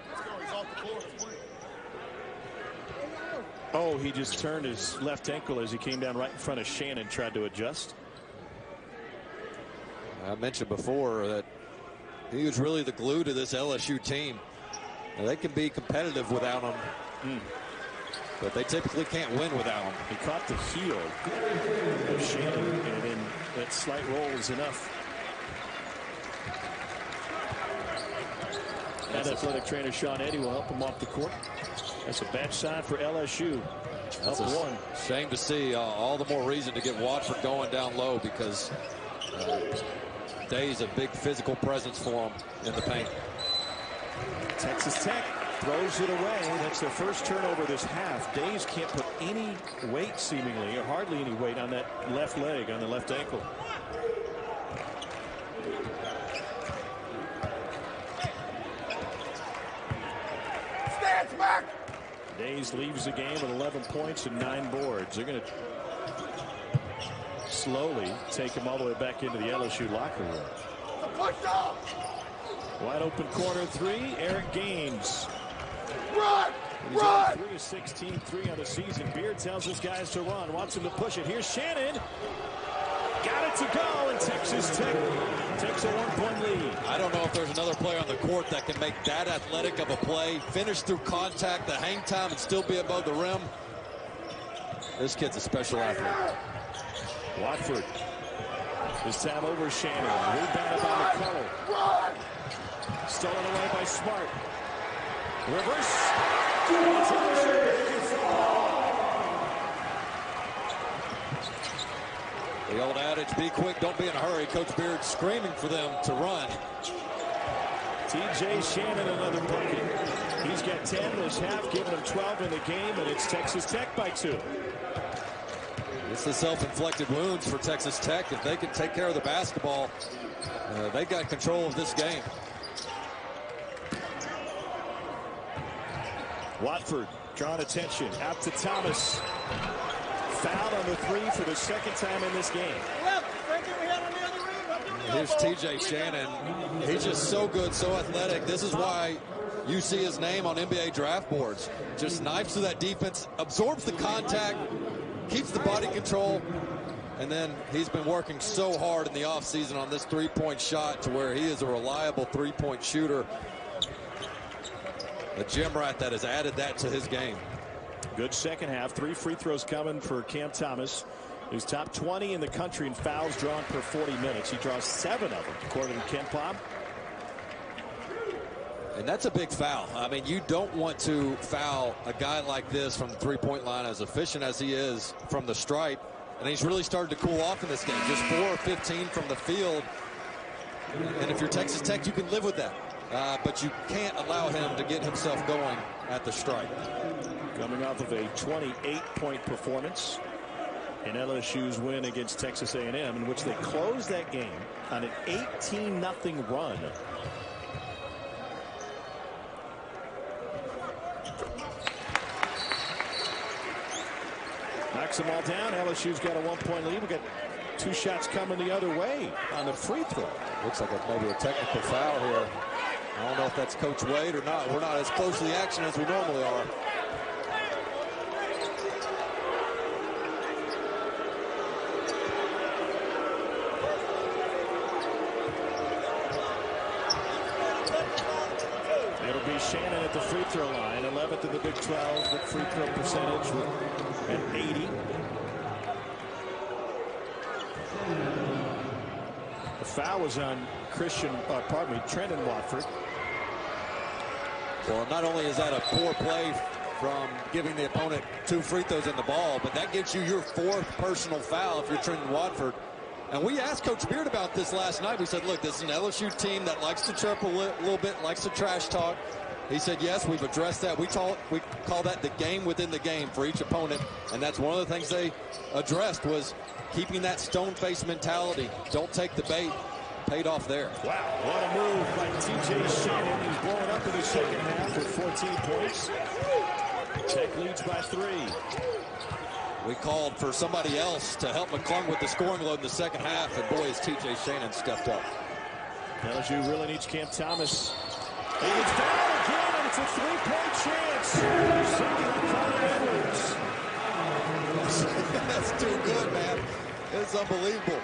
Oh, he just turned his left ankle as he came down right in front of Shannon, tried to adjust. I mentioned before that he was really the glue to this LSU team. Now, they can be competitive without him. But they typically can't win without him. He caught the heel of Shannon, and then that slight roll is enough. And athletic trainer Sean Eddy will help him off the court. That's a bad sign for LSU. That's a shame to see. All the more reason to get Watford going down low, because Day's a big physical presence for him in the paint. Texas Tech throws it away. That's their first turnover this half. Days can't put any weight, seemingly, or hardly any weight, on that left leg, on the left ankle. Stance back! Days leaves the game with 11 points and 9 boards. They're going to slowly take him all the way back into the LSU locker room. Push up! Wide open corner 3, Eric Gaines. Run! He's Run! 3 of 16, 3 on the season. Beard tells his guys to run, wants him to push it. Here's Shannon. Got it to go, and Texas Tech takes a 1-point lead. I don't know if there's another player on the court that can make that athletic of a play, finish through contact, the hang time, and still be above the rim. This kid's a special athlete. Watford. This time over Shannon. Rebounded by McCullough. Run! Stolen away by Smart. Reverse. The old adage, be quick, don't be in a hurry. Coach Beard screaming for them to run. T.J. Shannon, another bucket. He's got 10 this half, giving them 12 in the game, and it's Texas Tech by 2. This is self-inflicted wounds for Texas Tech. If they can take care of the basketball, they got control of this game. Watford drawing attention. Out to Thomas. Fouled on the 3 for the second time in this game. Here's T.J. Shannon. He's just so good, so athletic. This is why you see his name on NBA draft boards. Just knifes through that defense, absorbs the contact, keeps the body control, and then he's been working so hard in the offseason on this three-point shot to where he is a reliable three-point shooter. A gym rat that has added that to his game. Good second half. 3 free throws coming for Cam Thomas, who's top 20 in the country in fouls drawn per 40 minutes. He draws 7 of them, according to Ken Pom. And that's a big foul. I mean, you don't want to foul a guy like this from the three-point line, as efficient as he is from the stripe. And he's really started to cool off in this game. Just 4 or 15 from the field. And if you're Texas Tech, you can live with that. But you can't allow him to get himself going at the stripe. Coming off of a 28-point performance in LSU's win against Texas A&M, in which they closed that game on an 18-0 run. Knocks them all down. LSU's got a 1-point lead. We've got 2 shots coming the other way on the free throw. Looks like maybe a technical foul here. I don't know if that's Coach Wade or not. We're not as close to the action as we normally are. It'll be Shannon at the free throw line, 11th in the Big 12 with free throw percentage at 80. The foul was on Trendon Watford. Well, not only is that a poor play from giving the opponent 2 free throws in the ball, but that gives you your 4th personal foul if you're Trendon Watford. And we asked Coach Beard about this last night. We said, look, this is an LSU team that likes to chirp a little bit, likes to trash talk. He said, yes, we've addressed that. We call that the game within the game for each opponent. And that's one of the things they addressed, was keeping that stone-faced mentality. Don't take the bait. Paid off there. Wow, what a move by T.J. Shannon. He's blowing up in the second half with 14 points. Tech leads by 3. We called for somebody else to help McClung with the scoring load in the second half, and boy, has T.J. Shannon stepped up. LSU really needs Cam Thomas. He gets fouled again, and it's a 3-point chance. That's too good, man. It's unbelievable.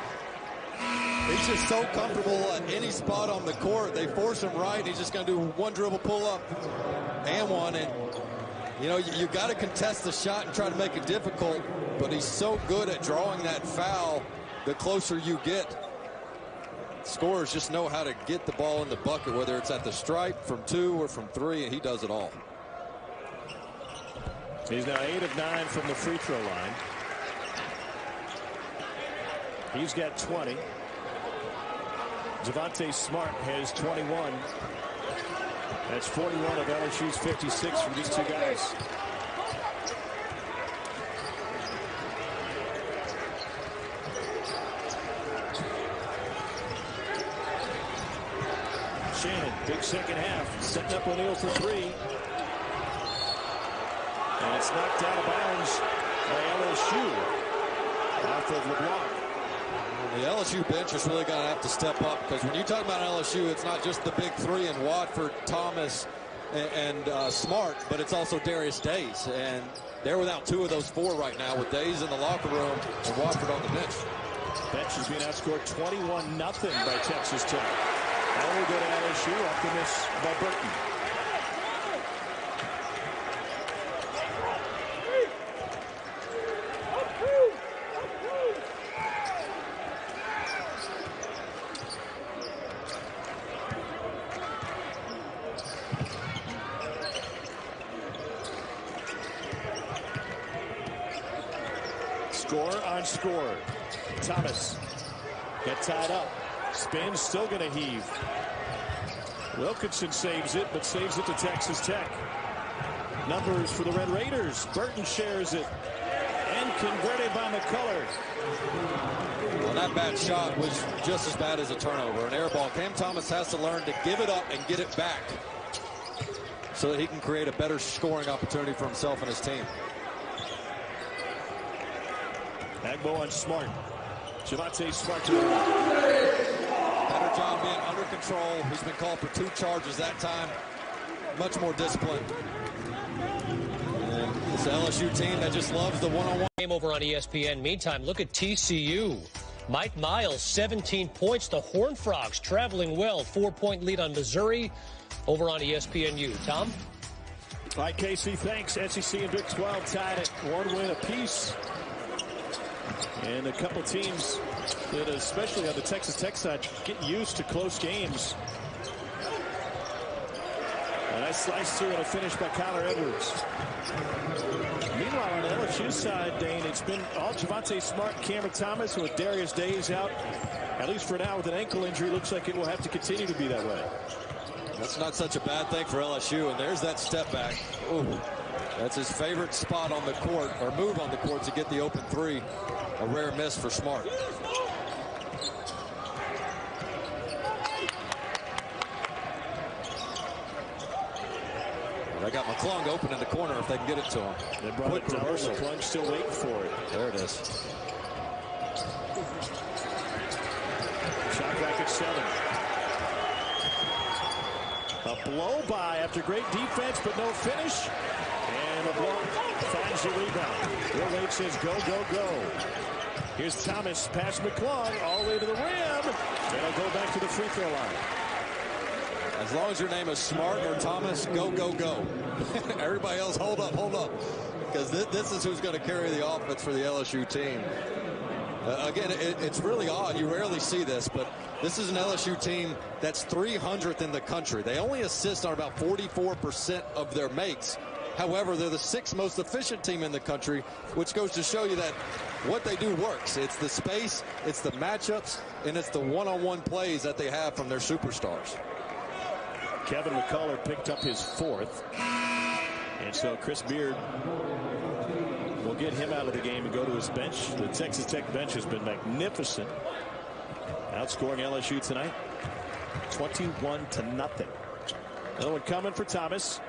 He's just so comfortable at any spot on the court. They force him right. He's just going to do 1 dribble pull-up and 1. And, you know, you got to contest the shot and try to make it difficult. But he's so good at drawing that foul, the closer you get. Scorers just know how to get the ball in the bucket, whether it's at the stripe from 2 or from 3, and he does it all. He's now 8 of 9 from the free throw line. He's got 20. Javonte Smart has 21. That's 41 of LSU's 56 from these 2 guys. Shannon, big second half, setting up O'Neal for 3. And it's knocked out of bounds by LSU off of LeBlanc. The LSU bench is really going to have to step up, because when you talk about LSU, it's not just the big 3 in Watford, Thomas, and Smart, but it's also Darius Days. And they're without 2 of those 4 right now, with Days in the locker room and Watford on the bench. Bench is being outscored 21-0 by Texas Tech. Now we go to LSU after this by Burton. Score on score. Thomas got tied up. Spins, still going to heave. Wilkinson saves it, but saves it to Texas Tech. Numbers for the Red Raiders. Burton shares it. And converted by McCullough. Well, that bad shot was just as bad as a turnover. An air ball. Cam Thomas has to learn to give it up and get it back so that he can create a better scoring opportunity for himself and his team. Agbo on Smart. Javonte Smart to Better job being under control. He's been called for 2 charges that time. Much more disciplined. And it's the LSU team that just loves the one-on-one. Game over on ESPN. Meantime, look at TCU. Mike Miles, 17 points. The Horned Frogs traveling well. 4-point lead on Missouri over on ESPNU. Tom? All right, Casey, thanks. SEC and Big 12 tied at 1 win apiece. And a couple teams that, especially on the Texas Tech side, getting used to close games. A nice slice through and a finish by Kyler Edwards. Meanwhile, on the LSU side, Dane, it's been all Javonte Smart, Cameron Thomas, with Darius Days out, at least for now, with an ankle injury. Looks like it will have to continue to be that way. That's not such a bad thing for LSU. And there's that step back. Ooh, that's his favorite spot on the court, or move on the court, to get the open 3. A rare miss for Smart. They got McClung open in the corner if they can get it to him. They brought it down. McClung still waiting for it. There it is. Shot clock at 7. A blow by after great defense, but no finish. And LeBlanc finds the rebound. Will Wade says go, go, go. Here's Thomas past McClung all the way to the rim. And he'll go back to the free throw line. As long as your name is Smart or Thomas, go, go, go. Everybody else, hold up, hold up. Because this is who's going to carry the offense for the LSU team. Again, it's really odd. You rarely see this, but this is an LSU team that's 300th in the country. They only assist on about 44% of their makes. However, they're the 6th most efficient team in the country, which goes to show you that what they do works. It's the space, it's the matchups, and it's the one-on-one plays that they have from their superstars. Kevin McCullough picked up his 4th. And so Chris Beard will get him out of the game and go to his bench. The Texas Tech bench has been magnificent. Outscoring LSU tonight 21-0. Another one coming for Thomas.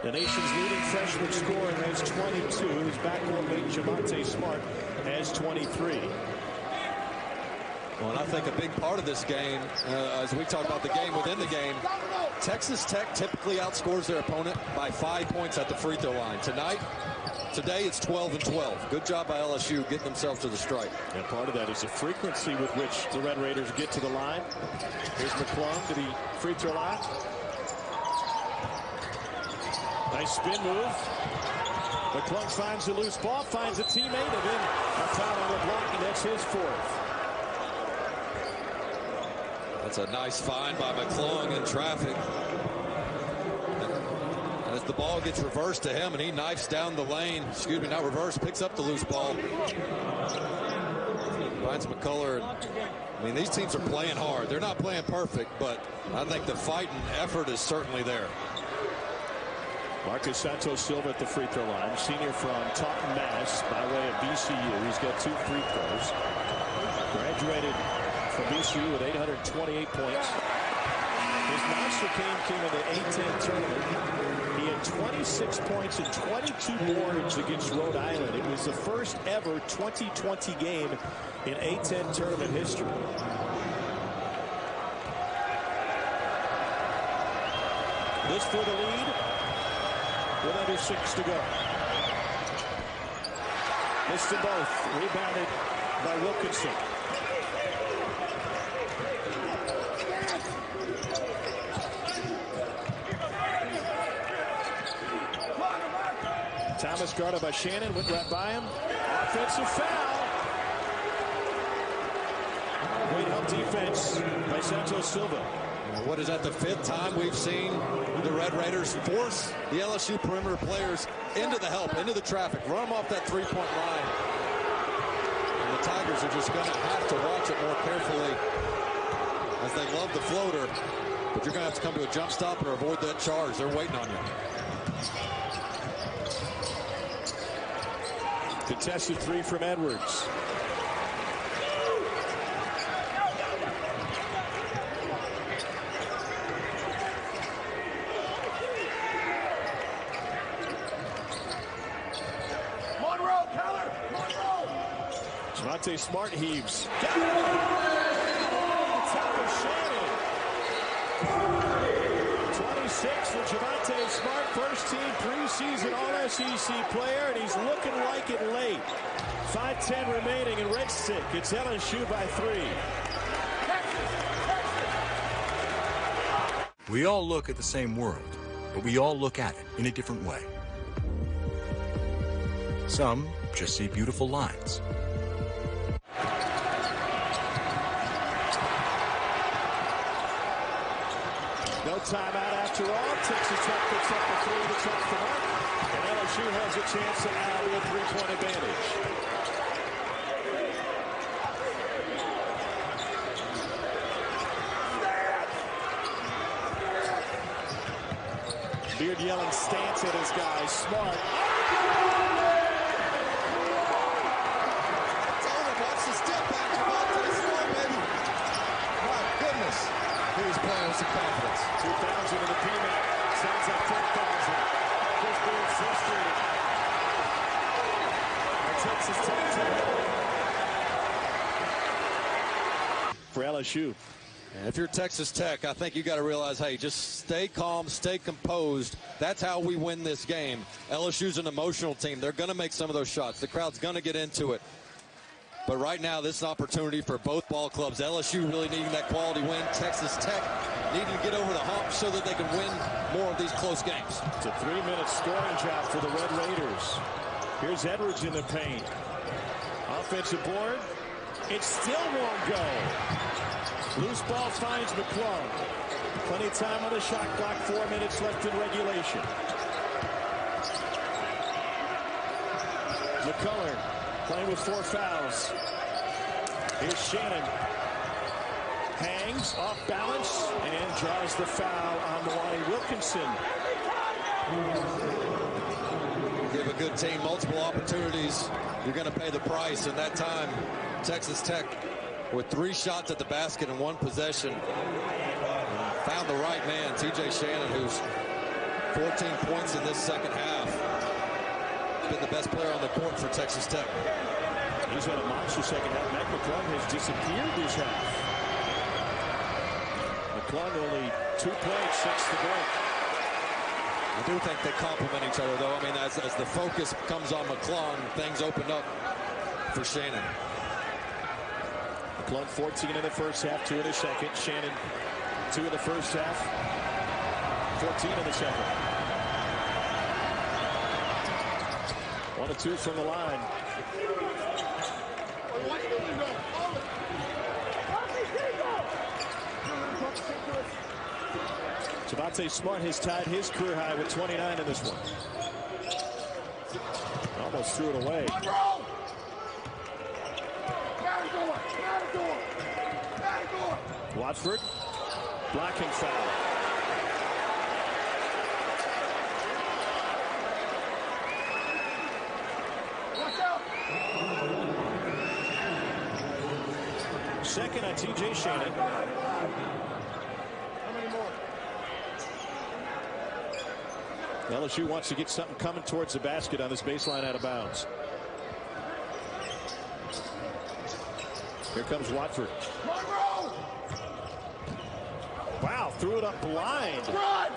The nation's leading freshman scorer has 22. His backcourt mate Javonte Smart has 23. Well, and I think a big part of this game, as we talk about the game within the game, Texas Tech typically outscores their opponent by 5 points at the free throw line. Today it's 12-12. Good job by LSU getting themselves to the strike. And part of that is the frequency with which the Red Raiders get to the line. Here's McClung to the free throw line. Nice spin move. McClung finds a loose ball, finds a teammate, and then a foul on LeBlanc, and that's his 4th. That's a nice find by McClung in traffic. As the ball gets reversed to him and he knifes down the lane, excuse me, not reversed, picks up the loose ball. Finds McCullough. I mean, these teams are playing hard. They're not playing perfect, but I think the fight and effort is certainly there. Marcus Santos Silva at the free throw line. Senior from Taunton, Mass. by way of VCU. He's got 2 free throws. Graduated from VCU with 828 points. His monster came in the A-10 tournament. He had 26 points and 22 boards against Rhode Island. It was the first ever 2020 game in A-10 tournament history. This for the lead with under 6 to go. Missed them both. Rebounded by Wilkinson. Thomas guarded by Shannon, went right by him. Offensive foul. Great help defense by Santos Silva. What is that, the 5th time we've seen the Red Raiders force the LSU perimeter players into the help, into the traffic, run them off that three-point line. And the Tigers are just going to have to watch it more carefully as they love the floater. But you're going to have to come to a jump stop or avoid that charge. They're waiting on you. Contested 3 from Edwards. Javonte Smart heaves. Got it! Top of Shannon. 26 for Javonte Smart, first team preseason All-SEC player, and he's looking like it late. 5:10 remaining in Red Stick. It's LSU by 3. We all look at the same world, but we all look at it in a different way. Some just see beautiful lines. No timeout after all. Texas Tech picks up the 3 to top the mark. And LSU has a chance to now be a 3-point advantage. Beard yelling stance at his guy. Smart. Told him, watch the step back. Javonte Smart, baby. My goodness. He was playing with some confidence. 2,000 in the PMAC. Sounds like 10,000. Chris Beard frustrated. Texas Tech for LSU. And if you're Texas Tech, I think you got to realize, hey, just stay calm, stay composed. That's how we win this game. LSU's an emotional team. They're going to make some of those shots. The crowd's going to get into it. But right now, this is an opportunity for both ball clubs. LSU really needing that quality win. Texas Tech needing to get over the hump so that they can win more of these close games. It's a 3-minute scoring job for the Red Raiders. Here's Edwards in the paint. Offensive board. It still won't go. Loose ball finds McClung. Plenty of time on the shot clock. 4 minutes left in regulation. McCullers playing with 4 fouls. Here's Shannon. Hangs off balance and draws the foul on Milani Wilkinson. Give a good team multiple opportunities. You're going to pay the price. And that time, Texas Tech, with 3 shots at the basket in 1 possession, found the right man, TJ Shannon, who's 14 points in this second half. Been the best player on the court for Texas Tech. He's had a monster second half. Mac McClung has disappeared this half. McClung only 2 points since the break. I do think they complement each other, though. I mean, as the focus comes on McClung, things open up for Shannon. McClung 14 in the first half, 2 in the second. Shannon 2 in the first half, 14 in the second. 1 of 2 from the line. Javonte Smart has tied his career high with 29 in this one. Almost threw it away. Watford, blocking foul. Second on TJ Shannon. LSU wants to get something coming towards the basket on this baseline out of bounds. Here comes Watford. Wow, threw it up blind. Run!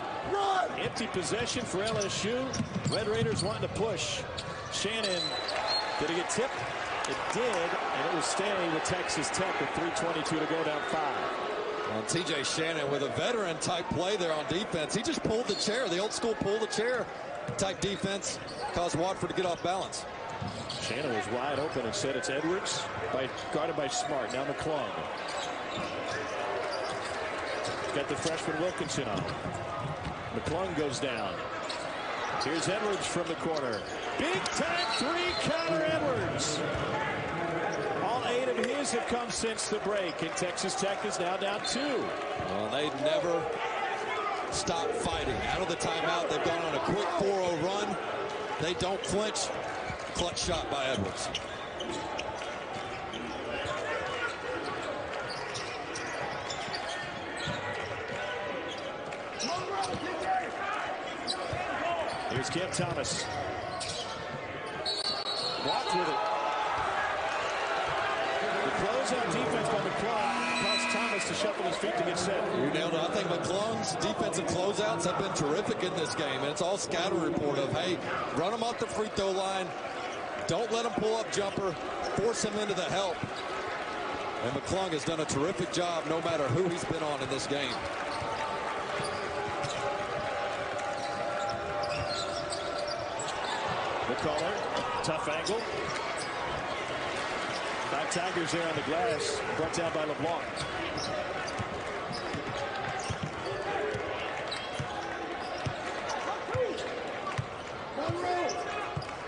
Empty possession for LSU. Red Raiders wanting to push. Shannon, did he get tipped? It did, and it will stay with Texas Tech with 3:22 to go, down 5. Well, TJ Shannon with a veteran type play there on defense. He just pulled the chair, the old school pull the chair type defense, caused Watford to get off balance. Shannon was wide open and said it's Edwards, guarded by Smart. Now McClung. got the freshman Wilkinson on. McClung goes down. Here's Edwards from the corner. Big time three, counter Edwards. All 8 of his have come since the break, and Texas Tech is now down 2. Well, they never stop fighting. Out of the timeout, they've gone on a quick 4-0 run. They don't flinch. Clutch shot by Edwards. Here's Cam Thomas. Blocked with it. The closeout defense by McClung caused Thomas to shuffle his feet to get set. You nailed it. I think McClung's defensive closeouts have been terrific in this game, and it's all scatter report of, hey, run them off the free throw line. Don't let him pull up jumper. Force him into the help. And McClung has done a terrific job no matter who he's been on in this game. McCullough, tough angle. 5 Tigers there on the glass, brought down by LeBlanc.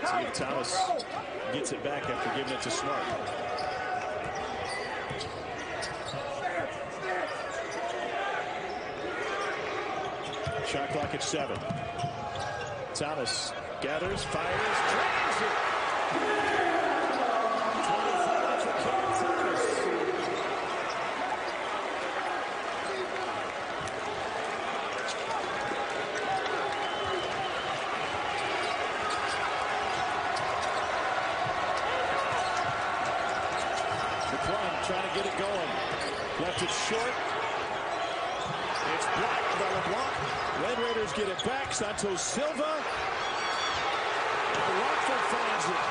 See if Thomas gets it back after giving it to Smart. Shot clock at 7. Thomas gathers, fires, drains it. 25 for Cam Thomas. McClung trying to get it going. Left it short. It's blocked by LeBlanc. Red Raiders get it back. Santos Silva. Rockford finds it.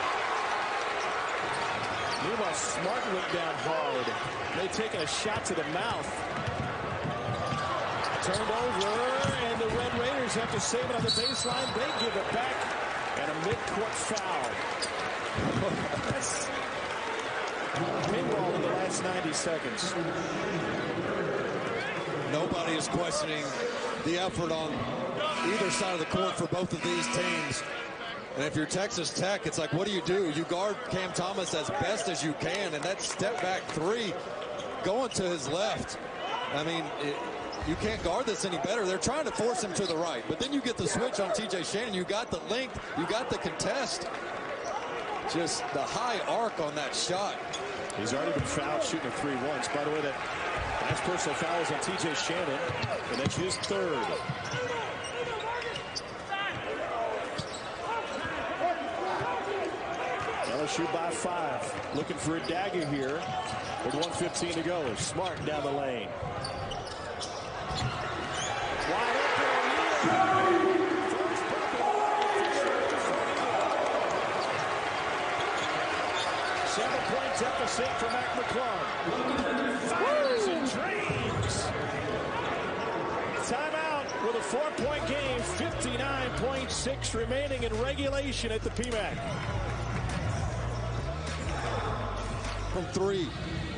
Meanwhile, Smart went down hard. They taking a shot to the mouth. Turned over, and the Red Raiders have to save it on the baseline. They give it back, and a mid-court foul. That's pinball in the last 90 seconds. Nobody is questioning the effort on either side of the court for both of these teams. And if you're Texas Tech, it's like, what do? You guard Cam Thomas as best as you can, and that step back 3 going to his left. I mean, you can't guard this any better. They're trying to force him to the right, but then you get the switch on TJ Shannon. You got the length, you got the contest. Just the high arc on that shot. He's already been fouled shooting a 3 once. By the way, that last personal foul is on TJ Shannon, and that's his 3rd. LSU by 5. Looking for a dagger here with 1:15 to go. Smart down the lane. Wide open. 7-point deficit for Mac McClung. Fires and drains. Timeout with a 4-point game. 59.6 remaining in regulation at the PMAC. From 3,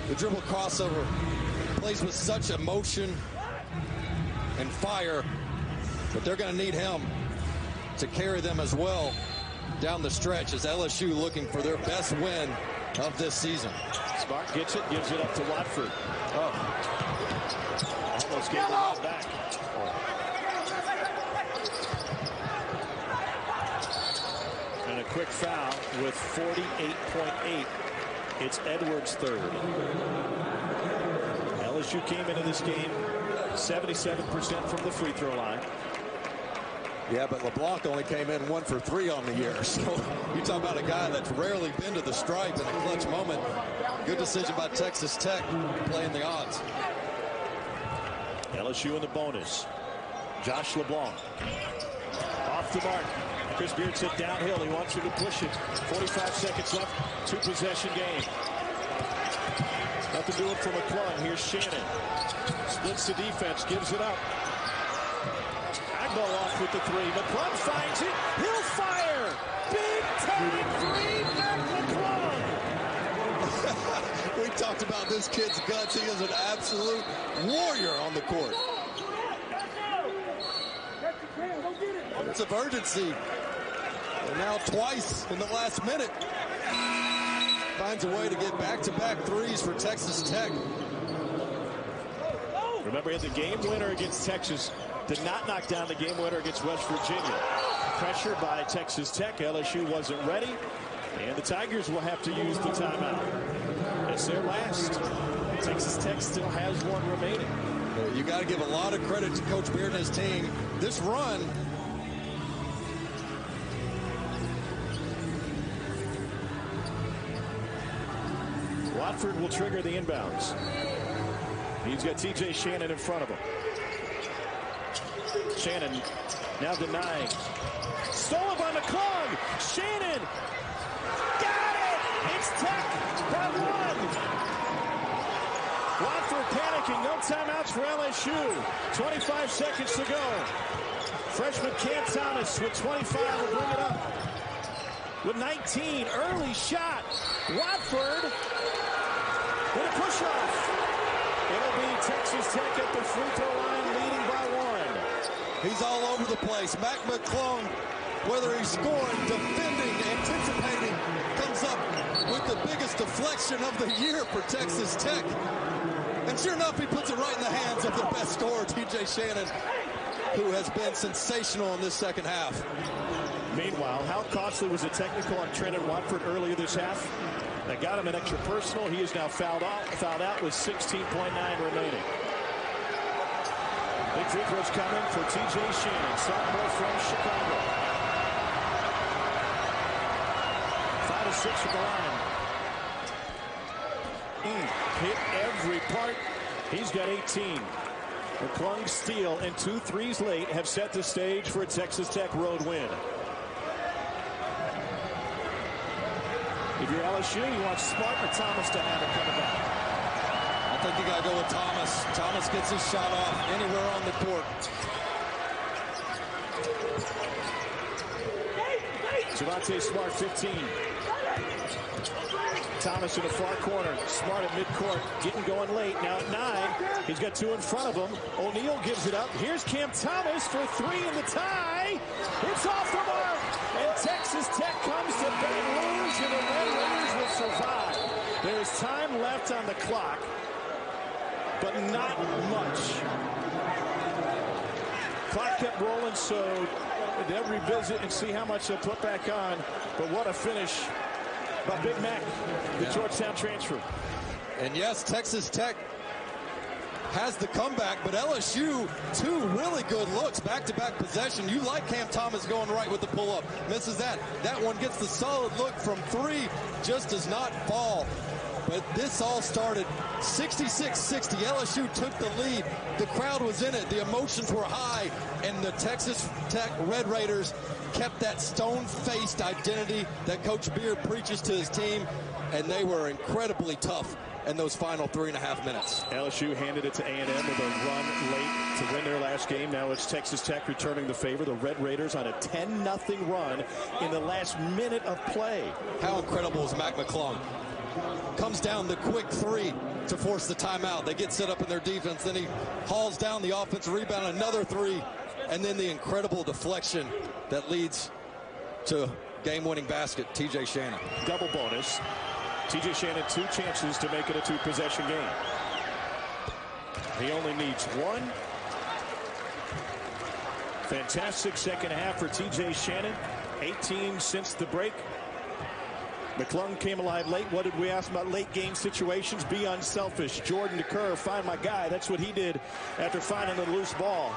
the dribble crossover plays with such emotion and fire, but they're going to need him to carry them as well down the stretch as LSU looking for their best win of this season. Smart gets it, gives it up to Watford. Oh, almost gave the ball back. And a quick foul with 48.8. It's Edwards' 3rd. LSU came into this game 77% from the free throw line. Yeah, but LeBlanc only came in 1 for 3 on the year. So you talk about a guy that's rarely been to the stripe in a clutch moment. Good decision by Texas Tech playing the odds. LSU in the bonus. Josh LeBlanc. Off the mark. Chris Beard said downhill. He wants you to push it. 45 seconds left. 2-possession game. Nothing doing for McClung. Here's Shannon. Splits the defense. Gives it up. Agbo off with the 3. McClung finds it. He'll fire. Big time 3. Mac McClung. We talked about this kid's guts. He is an absolute warrior on the court. sense of urgency. And now twice in the last minute. Finds a way to get back-to-back threes for Texas Tech. Remember, he had the game winner against Texas. Did not knock down the game winner against West Virginia. Pressured by Texas Tech. LSU wasn't ready. And the Tigers will have to use the timeout. It's their last. Texas Tech still has one remaining. You got to give a lot of credit to Coach Beard and his team. This run. Watford will trigger the inbounds. He's got TJ Shannon in front of him. Shannon now denying. Stolen by McClung. Shannon. Got it! It's Tech by one. Watford panicking. No timeouts for LSU. 25 seconds to go. Freshman Cam Thomas with 25 will bring it up. With 19. Early shot. Watford with a push-off. It'll be Texas Tech at the free throw line leading by one. He's all over the place. Mac McClung, whether he's scoring, defending, anticipating, comes up with the biggest deflection of the year for Texas Tech. And sure enough, he puts it right in the hands of the best scorer, TJ Shannon, who has been sensational in this second half. Meanwhile, how costly was a technical on Trenton Watford earlier this half? That got him an extra personal. He is now fouled out with 16.9 remaining. Big free throws coming for TJ Shannon, sophomore from Chicago. 5 of 6 from the line. Hit every part. He's got 18. McClung's steal and 2 threes late have set the stage for a Texas Tech road win. If you're LSU, you want Smart or Thomas to have it coming back. I think you got to go with Thomas. Thomas gets his shot off anywhere on the court. Javonte Smart, 15. Thomas in the far corner. Smart at midcourt, getting going late. Now at 9. He's got 2 in front of him. O'Neal gives it up. Here's Cam Thomas for 3 in the tie. It's off the mark. And Texas Tech comes to Baton Rouge, and the Red Raiders will survive. There is time left on the clock, but not much. Clock kept rolling, so they'll revisit and see how much they'll put back on. But what a finish by Big Mac, the Georgetown transfer. And yes, Texas Tech has the comeback, but LSU, 2 really good looks, back-to-back possession. You like Cam Thomas going right with the pull-up. Misses that. That one gets the solid look from 3, just does not fall. But this all started 66-60. LSU took the lead. The crowd was in it. The emotions were high. And the Texas Tech Red Raiders kept that stone-faced identity that Coach Beard preaches to his team. And they were incredibly tough in those final 3.5 minutes. LSU handed it to A&M with a run late to win their last game. Now it's Texas Tech returning the favor. The Red Raiders on a 10-0 run in the last minute of play. How incredible is Mac McClung? Comes down the quick 3 to force the timeout. They get set up in their defense. Then he hauls down the offensive rebound, another 3, and then the incredible deflection that leads to game-winning basket, TJ Shannon. Double bonus. TJ Shannon 2 chances to make it a 2-possession game. He only needs 1. Fantastic second half for TJ Shannon. 18 since the break. McClung came alive late. What did we ask about late game situations? Be unselfish. Jordan to Kerr, find my guy. That's what he did after finding the loose ball.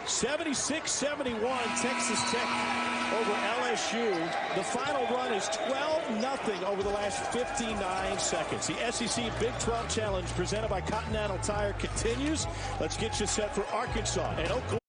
76-71, Texas Tech over LSU. The final run is 12-0 over the last 59 seconds. The SEC Big 12 Challenge presented by Continental Tire continues. Let's get you set for Arkansas and Oklahoma.